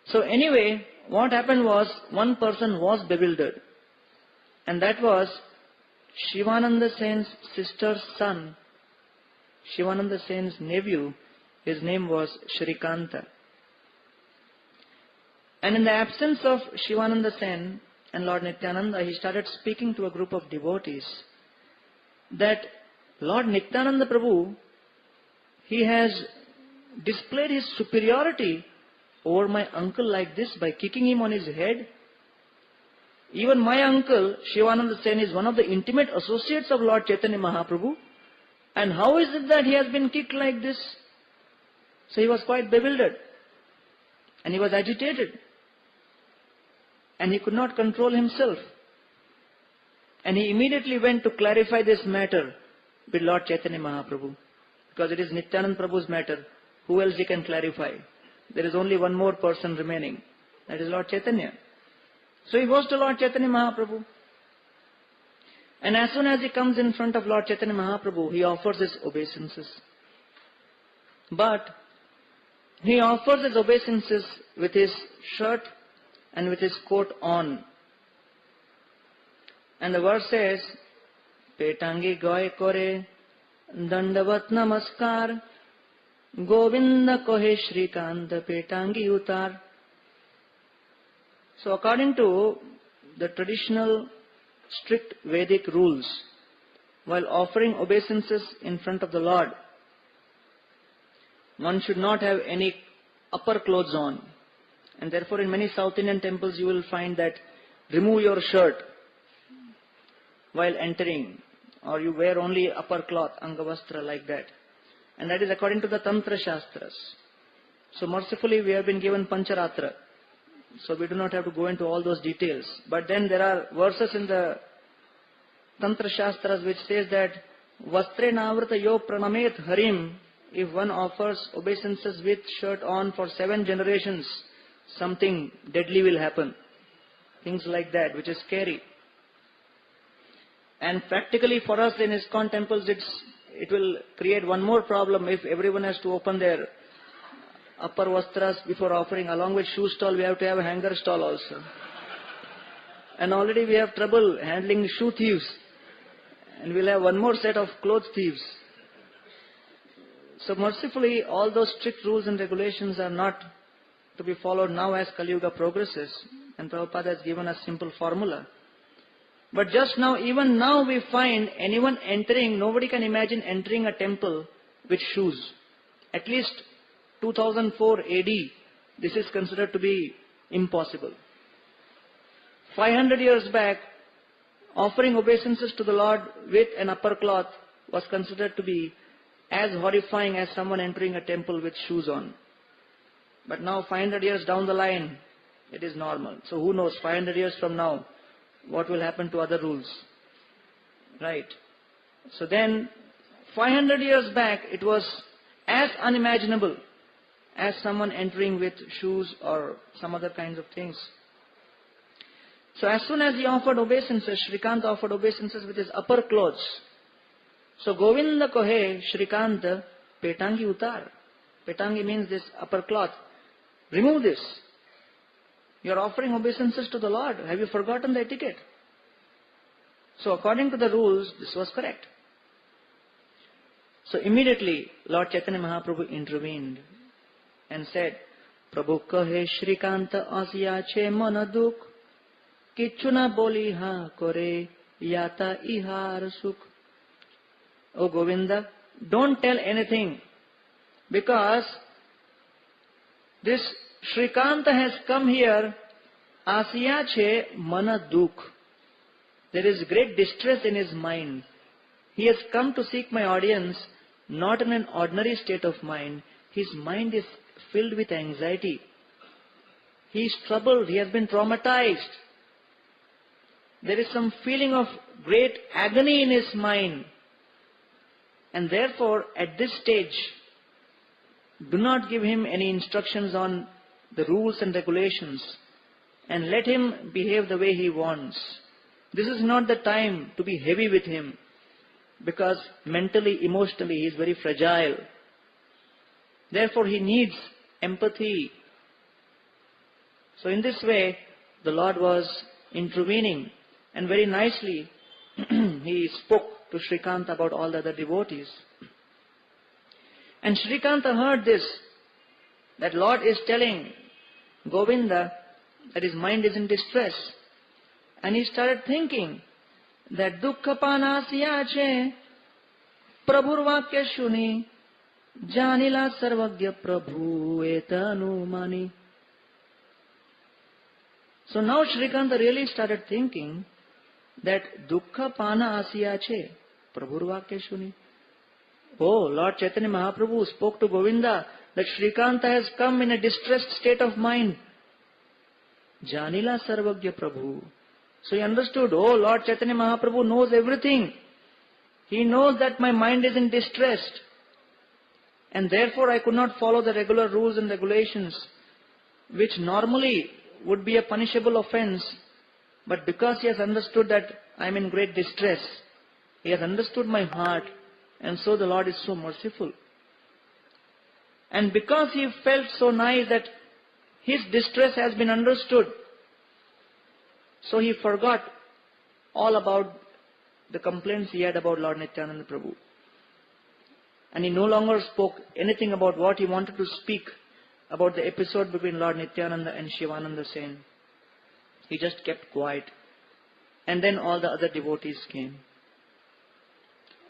So anyway, what happened was, one person was bewildered. And that was Shivananda Sen's sister's son, Shivananda Sen's nephew. His name was Shrikanta. And in the absence of Shivananda Sen and Lord Nityananda, he started speaking to a group of devotees that Lord Nityananda Prabhu, he has displayed his superiority over my uncle like this by kicking him on his head. Even my uncle, Shivananda Sen, is one of the intimate associates of Lord Chaitanya Mahaprabhu. And how is it that he has been kicked like this? So he was quite bewildered. And he was agitated. And he could not control himself. And he immediately went to clarify this matter with Lord Chaitanya Mahaprabhu. Because it is Nityananda Prabhu's matter. Who else he can clarify? There is only one more person remaining. That is Lord Chaitanya. So he goes to Lord Chaitanya Mahaprabhu. And as soon as he comes in front of Lord Chaitanya Mahaprabhu, he offers his obeisances. But he offers his obeisances with his shirt and with his coat on. And the verse says, Petangi goy kore, dandavat namaskar, Govinda kohe Shrikanta petangi utar. So according to the traditional strict Vedic rules, while offering obeisances in front of the Lord, one should not have any upper clothes on. And therefore in many South Indian temples you will find that remove your shirt while entering, or you wear only upper cloth, angavastra, like that. And that is according to the Tantra Shastras. So mercifully we have been given Pancharatra. So we do not have to go into all those details. But then there are verses in the Tantra Shastras which says that Vastre navrata yo pranamet harim. If one offers obeisances with shirt on for 7 generations, something deadly will happen. Things like that, which is scary. And practically for us in ISKCON temples, it will create one more problem if everyone has to open their upper vastras before offering. Along with shoe stall, we have to have a hanger stall also. And already we have trouble handling shoe thieves. And we'll have one more set of clothes thieves. So mercifully, all those strict rules and regulations are not to be followed now as Kali Yuga progresses. And Prabhupada has given us simple formula. But just now, even now we find anyone entering, nobody can imagine entering a temple with shoes. At least 2004 AD, this is considered to be impossible. 500 years back, offering obeisances to the Lord with an upper cloth was considered to be as horrifying as someone entering a temple with shoes on. But now 500 years down the line, it is normal. So who knows, 500 years from now, what will happen to other rules? Right. So then, 500 years back, it was as unimaginable as someone entering with shoes or some other kinds of things. So as soon as he offered obeisances, Shrikanta offered obeisances with his upper clothes. So Govinda kohe Shrikanta petangi utar. Petangi means this upper cloth. Remove this. You are offering obeisances to the Lord. Have you forgotten the etiquette? So according to the rules, this was correct. So immediately Lord Chaitanya Mahaprabhu intervened and said, Prabhu kahe Shrikanta asyache manaduk, kichuna boli ha kore yata ihar sukh. O Govinda, don't tell anything, because this Shrikanta has come here, asyache manaduk. There is great distress in his mind. He has come to seek my audience, not in an ordinary state of mind. His mind is filled with anxiety. He is troubled. He has been traumatized. There is some feeling of great agony in his mind. And therefore, at this stage, do not give him any instructions on the rules and regulations, and let him behave the way he wants. This is not the time to be heavy with him, because mentally, emotionally, he is very fragile. Therefore, he needs empathy. So in this way, the Lord was intervening, and very nicely he spoke to Shrikanta about all the other devotees. And Shrikanta heard this, that Lord is telling Govinda that his mind is in distress. And he started thinking that dukkha panasyache prabhur vakya shuni janila sarvagya prabhu etanu mani. So now Shrikanta really started thinking that dukkha pana asyache prabhur vakya shuni. Oh, Lord Chaitanya Mahaprabhu spoke to Govinda that Shrikanta has come in a distressed state of mind. Janila sarvagya prabhu. So he understood, oh, Lord Chaitanya Mahaprabhu knows everything. He knows that my mind is in distress. And therefore I could not follow the regular rules and regulations, which normally would be a punishable offense. But because he has understood that I am in great distress, he has understood my heart, and so the Lord is so merciful. And because he felt so nice that his distress has been understood, so he forgot all about the complaints he had about Lord Nityananda Prabhu. And he no longer spoke anything about what he wanted to speak about the episode between Lord Nityananda and Shivananda Sen. He just kept quiet. And then all the other devotees came.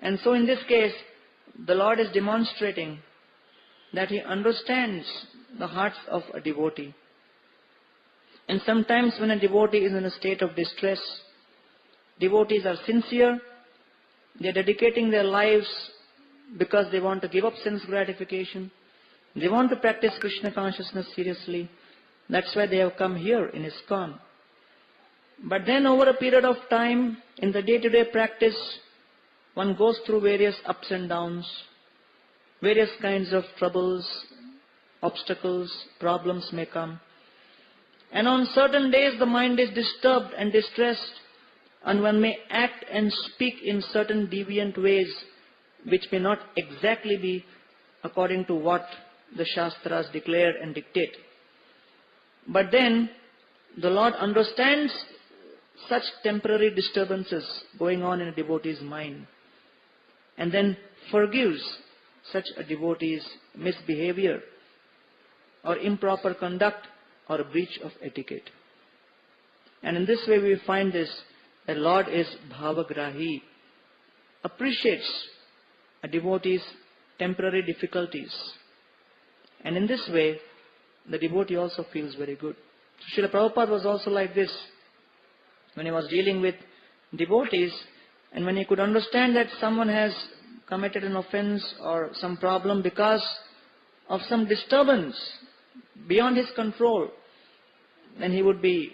And so in this case, the Lord is demonstrating that he understands the hearts of a devotee. And sometimes when a devotee is in a state of distress, devotees are sincere, they are dedicating their lives because they want to give up sense gratification, they want to practice Krishna consciousness seriously. That's why they have come here in ISKCON. But then over a period of time, in the day-to-day practice, one goes through various ups and downs, various kinds of troubles, obstacles, problems may come. And on certain days the mind is disturbed and distressed, and one may act and speak in certain deviant ways which may not exactly be according to what the Shastras declare and dictate. But then the Lord understands such temporary disturbances going on in a devotee's mind, and then forgives such a devotee's misbehavior or improper conduct or a breach of etiquette. And in this way we find this, the Lord is bhavagrahi, appreciates a devotee's temporary difficulties. And in this way, the devotee also feels very good. So Srila Prabhupada was also like this. When he was dealing with devotees, and when he could understand that someone has committed an offense or some problem because of some disturbance beyond his control, then he would be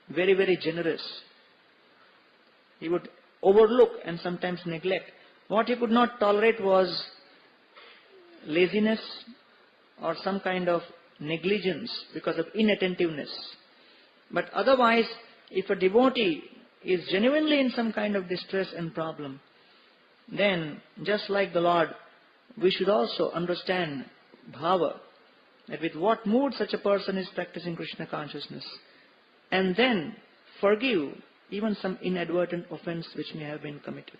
very, very generous. He would overlook and sometimes neglect. What he could not tolerate was laziness or some kind of negligence because of inattentiveness. But otherwise, if a devotee is genuinely in some kind of distress and problem, then just like the Lord, we should also understand bhava, that with what mood such a person is practicing Krishna consciousness, and then forgive even some inadvertent offense which may have been committed.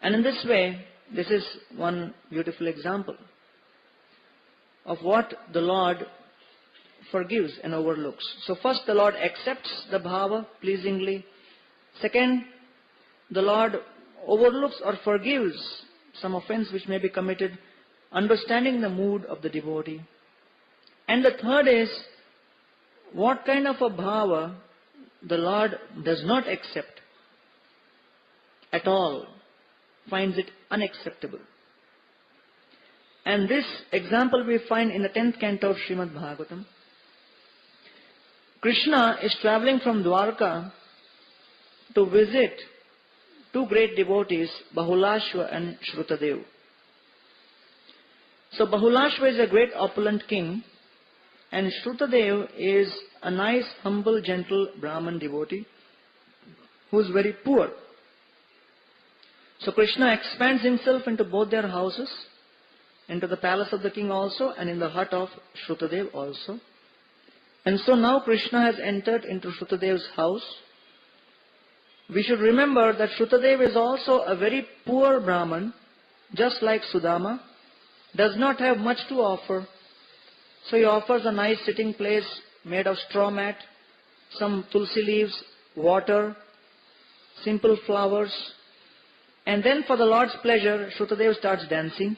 And in this way, this is one beautiful example of what the Lord forgives and overlooks. So first the Lord accepts the bhava pleasingly. Second, the Lord overlooks or forgives some offense which may be committed, understanding the mood of the devotee. And the third is, what kind of a bhava the Lord does not accept at all, finds it unacceptable. And this example we find in the 10th canto of Srimad Bhagavatam. Krishna is traveling from Dwarka to visit two great devotees, Bahulashva and Shrutadev. So Bahulashva is a great opulent king, and Shrutadev is a nice, humble, gentle Brahman devotee who is very poor. So Krishna expands himself into both their houses, into the palace of the king also, and in the hut of Shrutadev also. And so now Krishna has entered into Shrutadev's house. We should remember that Shrutadev is also a very poor Brahman, just like Sudama, does not have much to offer. So he offers a nice sitting place made of straw mat, some tulsi leaves, water, simple flowers. And then for the Lord's pleasure, Shrutadev starts dancing.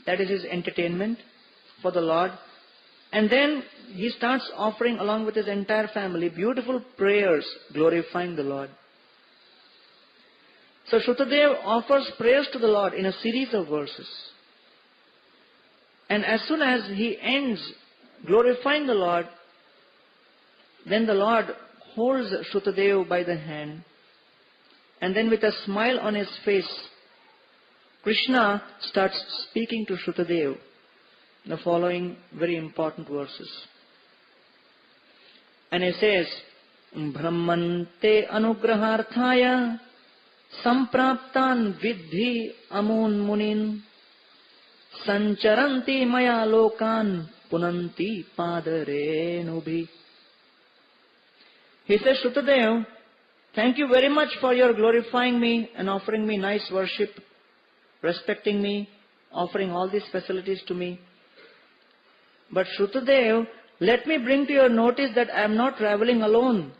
That is his entertainment for the Lord. And then he starts offering along with his entire family beautiful prayers glorifying the Lord. So Shrutadev offers prayers to the Lord in a series of verses. And as soon as he ends glorifying the Lord, then the Lord holds Shrutadev by the hand, and then with a smile on his face, Krishna starts speaking to Shrutadev the following very important verses. And he says, Brahmante anugraharthaya sampraptan vidhi amun munin sancharanti maya lokan punanti padarenubhi. He says, Shrutadev, thank you very much for your glorifying me and offering me nice worship, respecting me, offering all these facilities to me. But Shrutadev, let me bring to your notice that I am not traveling alone.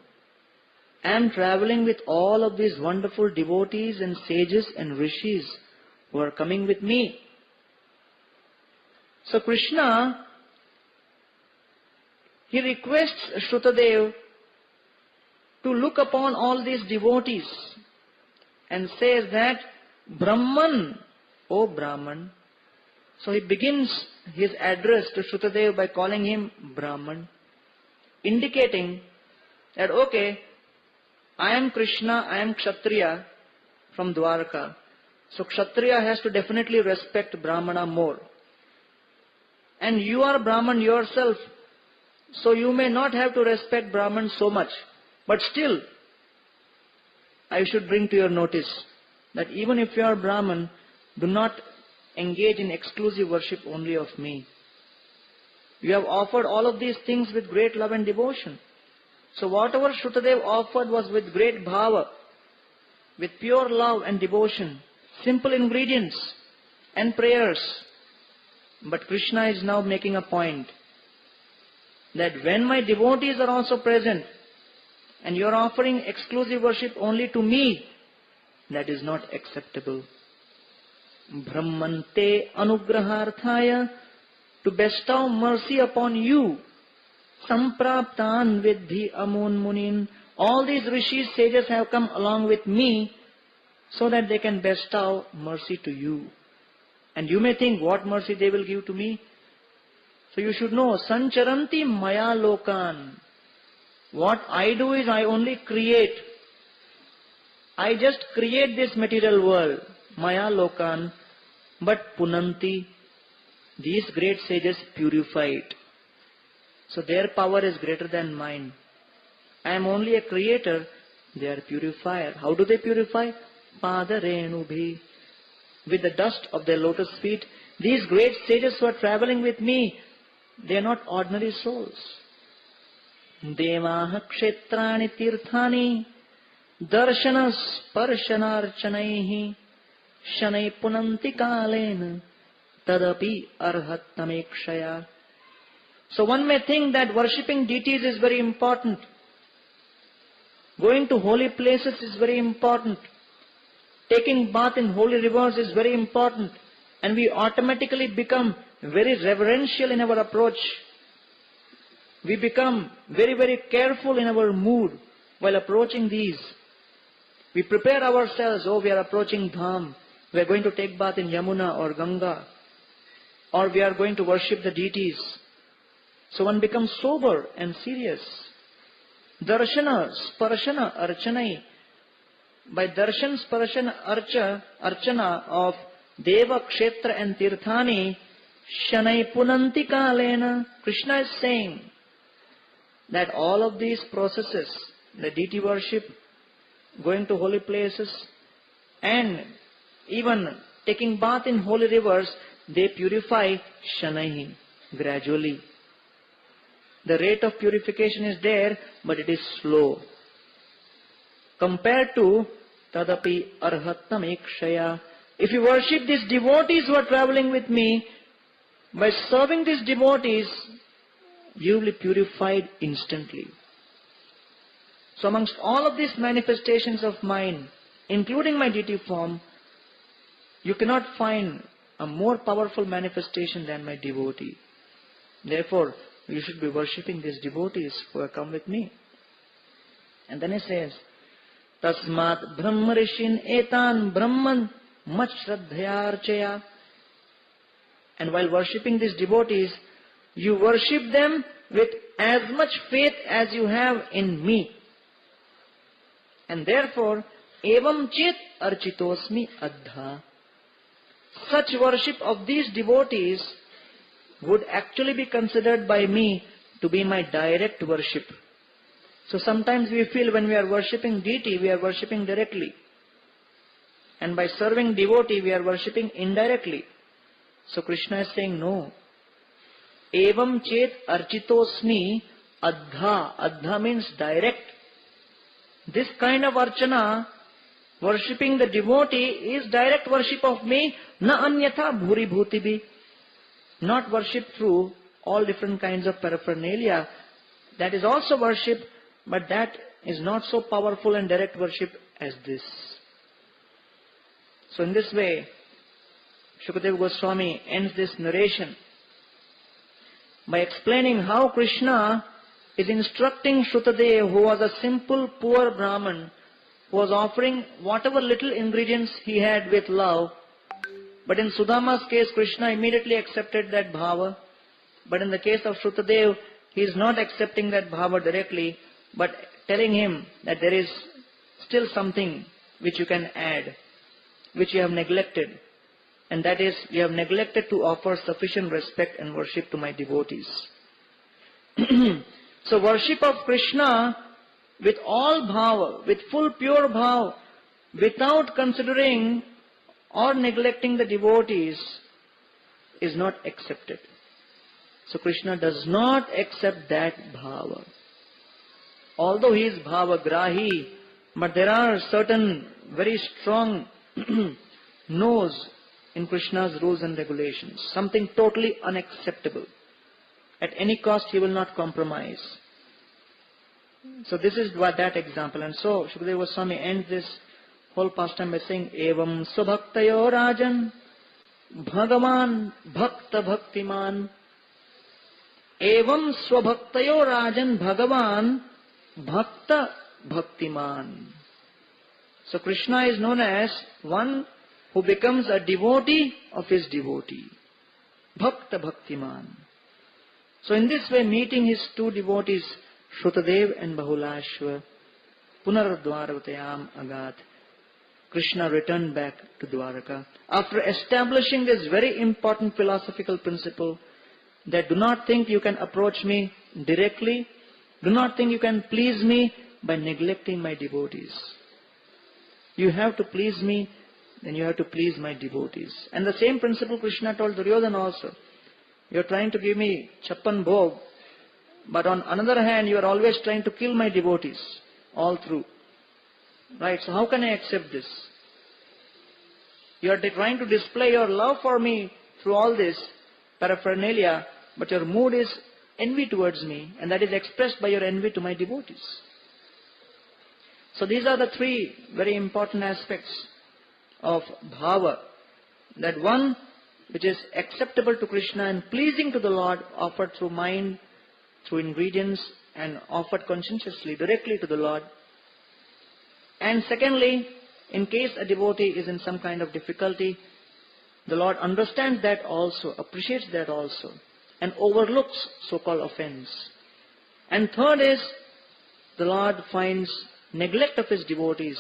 I am traveling with all of these wonderful devotees and sages and rishis who are coming with me. So Krishna, he requests Shrutadev to look upon all these devotees and says that, Brahman, O Brahman. So he begins his address to Shrutadev by calling him Brahman, indicating that, okay, I am Krishna, I am Kshatriya from Dwarka. So Kshatriya has to definitely respect Brahmana more. And you are Brahman yourself, so you may not have to respect Brahman so much. But still, I should bring to your notice that even if you are Brahman, do not engage in exclusive worship only of me. You have offered all of these things with great love and devotion. So whatever Shrutadev offered was with great bhava, with pure love and devotion, simple ingredients and prayers. But Krishna is now making a point that when my devotees are also present and you are offering exclusive worship only to me, that is not acceptable. Brahmante anugraharthaya, to bestow mercy upon you. Sampraptan vidhi amun munin. All these rishis, sages have come along with me so that they can bestow mercy to you. And you may think, what mercy they will give to me? So you should know, sancharanti maya lokan. What I do is I only create. I just create this material world, maya lokan, but punanti, these great sages purify it. So their power is greater than mine. I am only a creator, they are purifier. How do they purify? Padarenubhi. With the dust of their lotus feet, these great sages who are traveling with me, they are not ordinary souls. Devaha kshetrani tirthani darshana sparshanarchanaihi shanai punanti kalena tadapi arhatamekshaya. So one may think that worshipping deities is very important. Going to holy places is very important. Taking bath in holy rivers is very important. And we automatically become very reverential in our approach. We become very, very careful in our mood while approaching these. We prepare ourselves, oh, we are approaching Dham. We are going to take bath in Yamuna or Ganga. Or we are going to worship the deities. So one becomes sober and serious. Darshana, Sparshana, Archanai. By darshan, Sparshana, Archana of Deva, Kshetra and Tirthani, Shanai Punanti Kalena. Krishna is saying that all of these processes, the deity worship, going to holy places, and even taking bath in holy rivers, they purify Shanai gradually. The rate of purification is there, but it is slow. Compared to Tadapi Arhatam Ekshaya. If you worship these devotees who are traveling with me, by serving these devotees, you will be purified instantly. So amongst all of these manifestations of mine, including my deity form, you cannot find a more powerful manifestation than my devotee. Therefore, you should be worshipping these devotees who have come with me. And then he says, Tasmat Brahma Rishin Etan Brahman Mach Shraddhayarchaya. And while worshipping these devotees, you worship them with as much faith as you have in me. And therefore, Evam Chet Architosmi Adha. Such worship of these devotees would actually be considered by me to be my direct worship. So sometimes we feel when we are worshipping deity, we are worshipping directly. And by serving devotee, we are worshipping indirectly. So Krishna is saying, no. Evam chet architosmi adha. Adha means direct. This kind of archana, worshipping the devotee, is direct worship of me, na anyatha bhuri bhutibi. Not worship through all different kinds of paraphernalia. That is also worship, but that is not so powerful and direct worship as this. So in this way, Shukadeva Goswami ends this narration by explaining how Krishna is instructing Shrutadev, who was a simple poor Brahman, who was offering whatever little ingredients he had with love. But in Sudama's case, Krishna immediately accepted that bhava. But in the case of Shrutadev, he is not accepting that bhava directly, but telling him that there is still something which you can add, which you have neglected. And that is, you have neglected to offer sufficient respect and worship to my devotees. So worship of Krishna with all bhava, with full pure bhava, without considering or neglecting the devotees, is not accepted. So Krishna does not accept that bhava. Although he is bhava grahi, but there are certain very strong no's in Krishna's rules and regulations. Something totally unacceptable. At any cost he will not compromise. So this is that example. And so Shukadeva Goswami ends this whole pastime by saying, Evam subhaktayo rajan bhagavan bhakta bhaktiman. Evam swabhaktayo rajan bhagavan bhakta bhaktiman. So Krishna is known as one who becomes a devotee of his devotee. Bhakta bhaktiman. So in this way, meeting his two devotees, Shrutadev and Bahulashva, Punardwaratayam agat, Krishna returned back to Dwaraka. After establishing this very important philosophical principle, that do not think you can approach me directly, do not think you can please me by neglecting my devotees. You have to please me, then you have to please my devotees. And the same principle Krishna told Duryodhana also. You are trying to give me Chappan Bhog, But on another hand, you are always trying to kill my devotees all through. Right? So how can I accept this? You are trying to display your love for me through all this paraphernalia, but your mood is envy towards me, and that is expressed by your envy to my devotees. So these are the three very important aspects of bhava. That one which is acceptable to Krishna and pleasing to the Lord, offered through mind, through ingredients, and offered conscientiously directly to the Lord. And secondly, in case a devotee is in some kind of difficulty, the Lord understands that also, appreciates that also, and overlooks so-called offense. And third is, the Lord finds neglect of His devotees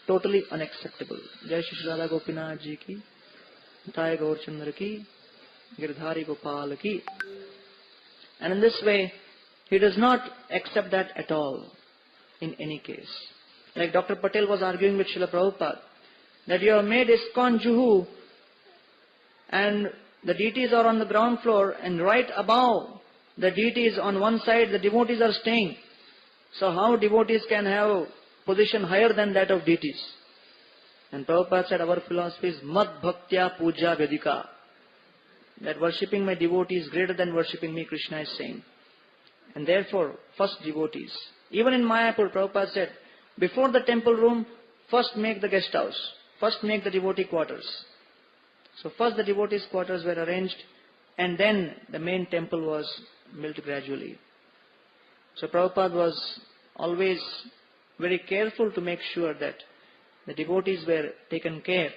totally unacceptable. Jai Shri Radha Gopinath Ji ki, Nitai Gaur Chandra ki, Girdhari Gopal ki. And in this way, He does not accept that at all, in any case. Like Dr. Patel was arguing with Srila Prabhupada, that you have made ISKCON Juhu, and the deities are on the ground floor, and right above the deities on one side, the devotees are staying. So how devotees can have position higher than that of deities? And Prabhupada said, our philosophy is Mad Bhaktya Puja Vedika. That worshipping my devotees is greater than worshipping me, Krishna is saying. And therefore, first devotees. Even in Mayapur, Prabhupada said, before the temple room, first make the guest house. First make the devotee quarters. So first the devotees' quarters were arranged, and then the main temple was built gradually. So Prabhupada was always very careful to make sure that the devotees were taken care.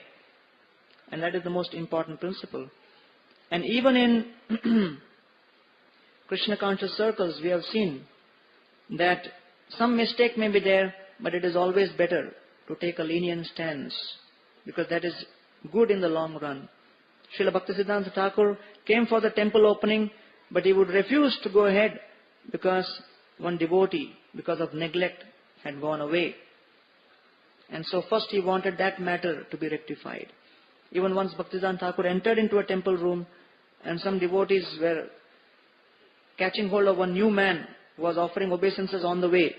And that is the most important principle. And even in Krishna conscious circles, we have seen that some mistake may be there, but it is always better to take a lenient stance, because that is good in the long run. Srila Bhaktisiddhanta Thakur came for the temple opening, but he would refuse to go ahead because one devotee, because of neglect, had gone away. And so first he wanted that matter to be rectified. Even once Bhaktisiddhanta Thakur entered into a temple room, and some devotees were catching hold of one new man who was offering obeisances on the way.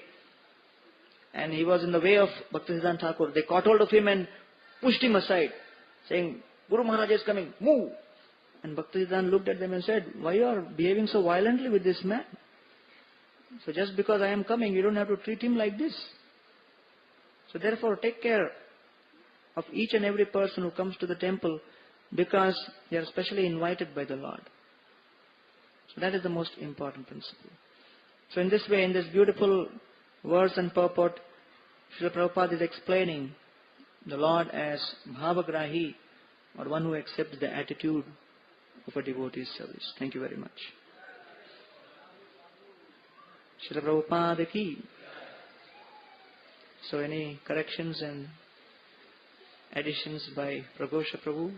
And he was in the way of Bhaktisiddhanta Thakur. They caught hold of him and pushed him aside, saying, Guru Maharaj is coming, move. And Bhaktisiddhanta looked at them and said, why you are behaving so violently with this man? So just because I am coming, you don't have to treat him like this. So therefore, take care of each and every person who comes to the temple, because they are specially invited by the Lord. So that is the most important principle. So in this way, in this beautiful verse and purport, Srila Prabhupada is explaining the Lord as Bhavagrahi, or one who accepts the attitude of a devotee's service. Thank you very much. Srila Prabhupada ki. So any corrections and additions by Pragosha Prabhu?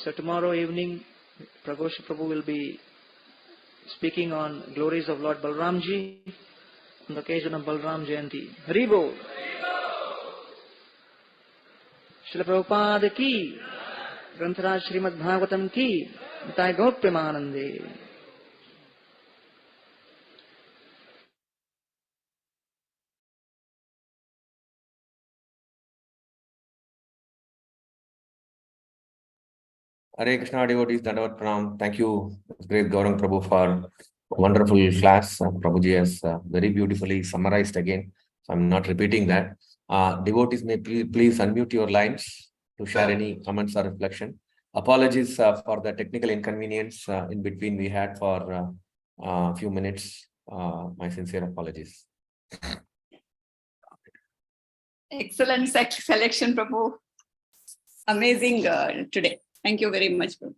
So tomorrow evening, Pragosha Prabhu will be speaking on glories of Lord Balramji on the occasion of Balram Jayanti. Haribo! Srila Prabhupada ki, Grantharaj Srimad Bhagavatam ki, Nitai Gaur Premanande. Hare Krishna devotees, Dandavat Pranam. Thank you, great Gauranga Prabhu, for wonderful class. Prabhuji has very beautifully summarized again. So I'm not repeating that. Devotees may please unmute your lines to share any comments or reflection. Apologies for the technical inconvenience in between we had for a few minutes. My sincere apologies. Excellent selection, Prabhu. Amazing today. Thank you very much, Prabhu.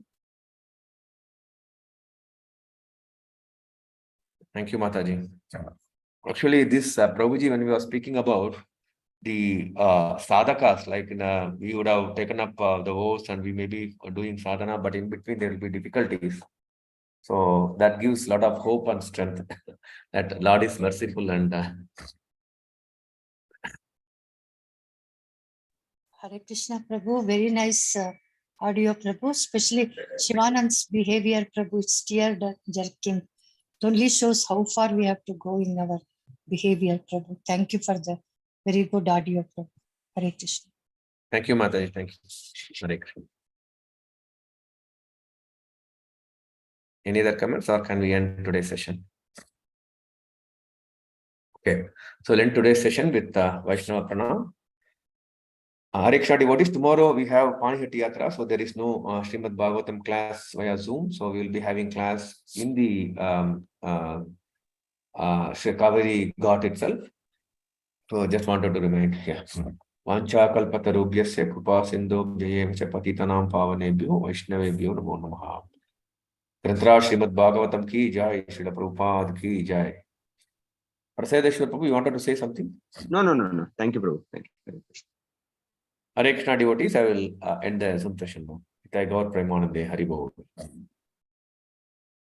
Thank you, Mataji. Actually, this Prabhuji, when we were speaking about the sadhakas, like we would have taken up the vows and we may be doing sadhana, but in between there will be difficulties. So that gives a lot of hope and strength that Lord is merciful and Hare Krishna Prabhu, very nice audio Prabhu, especially Shivanand's behavior Prabhu, it's tear-jerking. It only shows how far we have to go in our behavior Prabhu. Thank you for the very good audio Prabhu. Hare Krishna. Thank you, Mataji. Thank you. Hare Krishna. Any other comments, or can we end today's session? Okay, so we'll end today's session with Vaishnava Pranam. Hare Krishna devotees, tomorrow we have Panihati Yatra, so there is no Srimad Bhagavatam class via Zoom, so we will be having class in the Sri Kaveri Ghat itself. So just wanted to remind here. Vancha kalpatarubhyasya krupa sindhu jayevcha patitanam pavanebhyo vaishnavebhyo namo namaha. Granthra Srimad Bhagavatam ki jai, Srila Prabhupada ki jai. Prasadeshwar Prabhu, you wanted to say something? No. Thank you, Prabhu. Thank you. Hare Krishna devotees, I will end the Zoom session now. Jai Gaur Premanande, Hari Bol.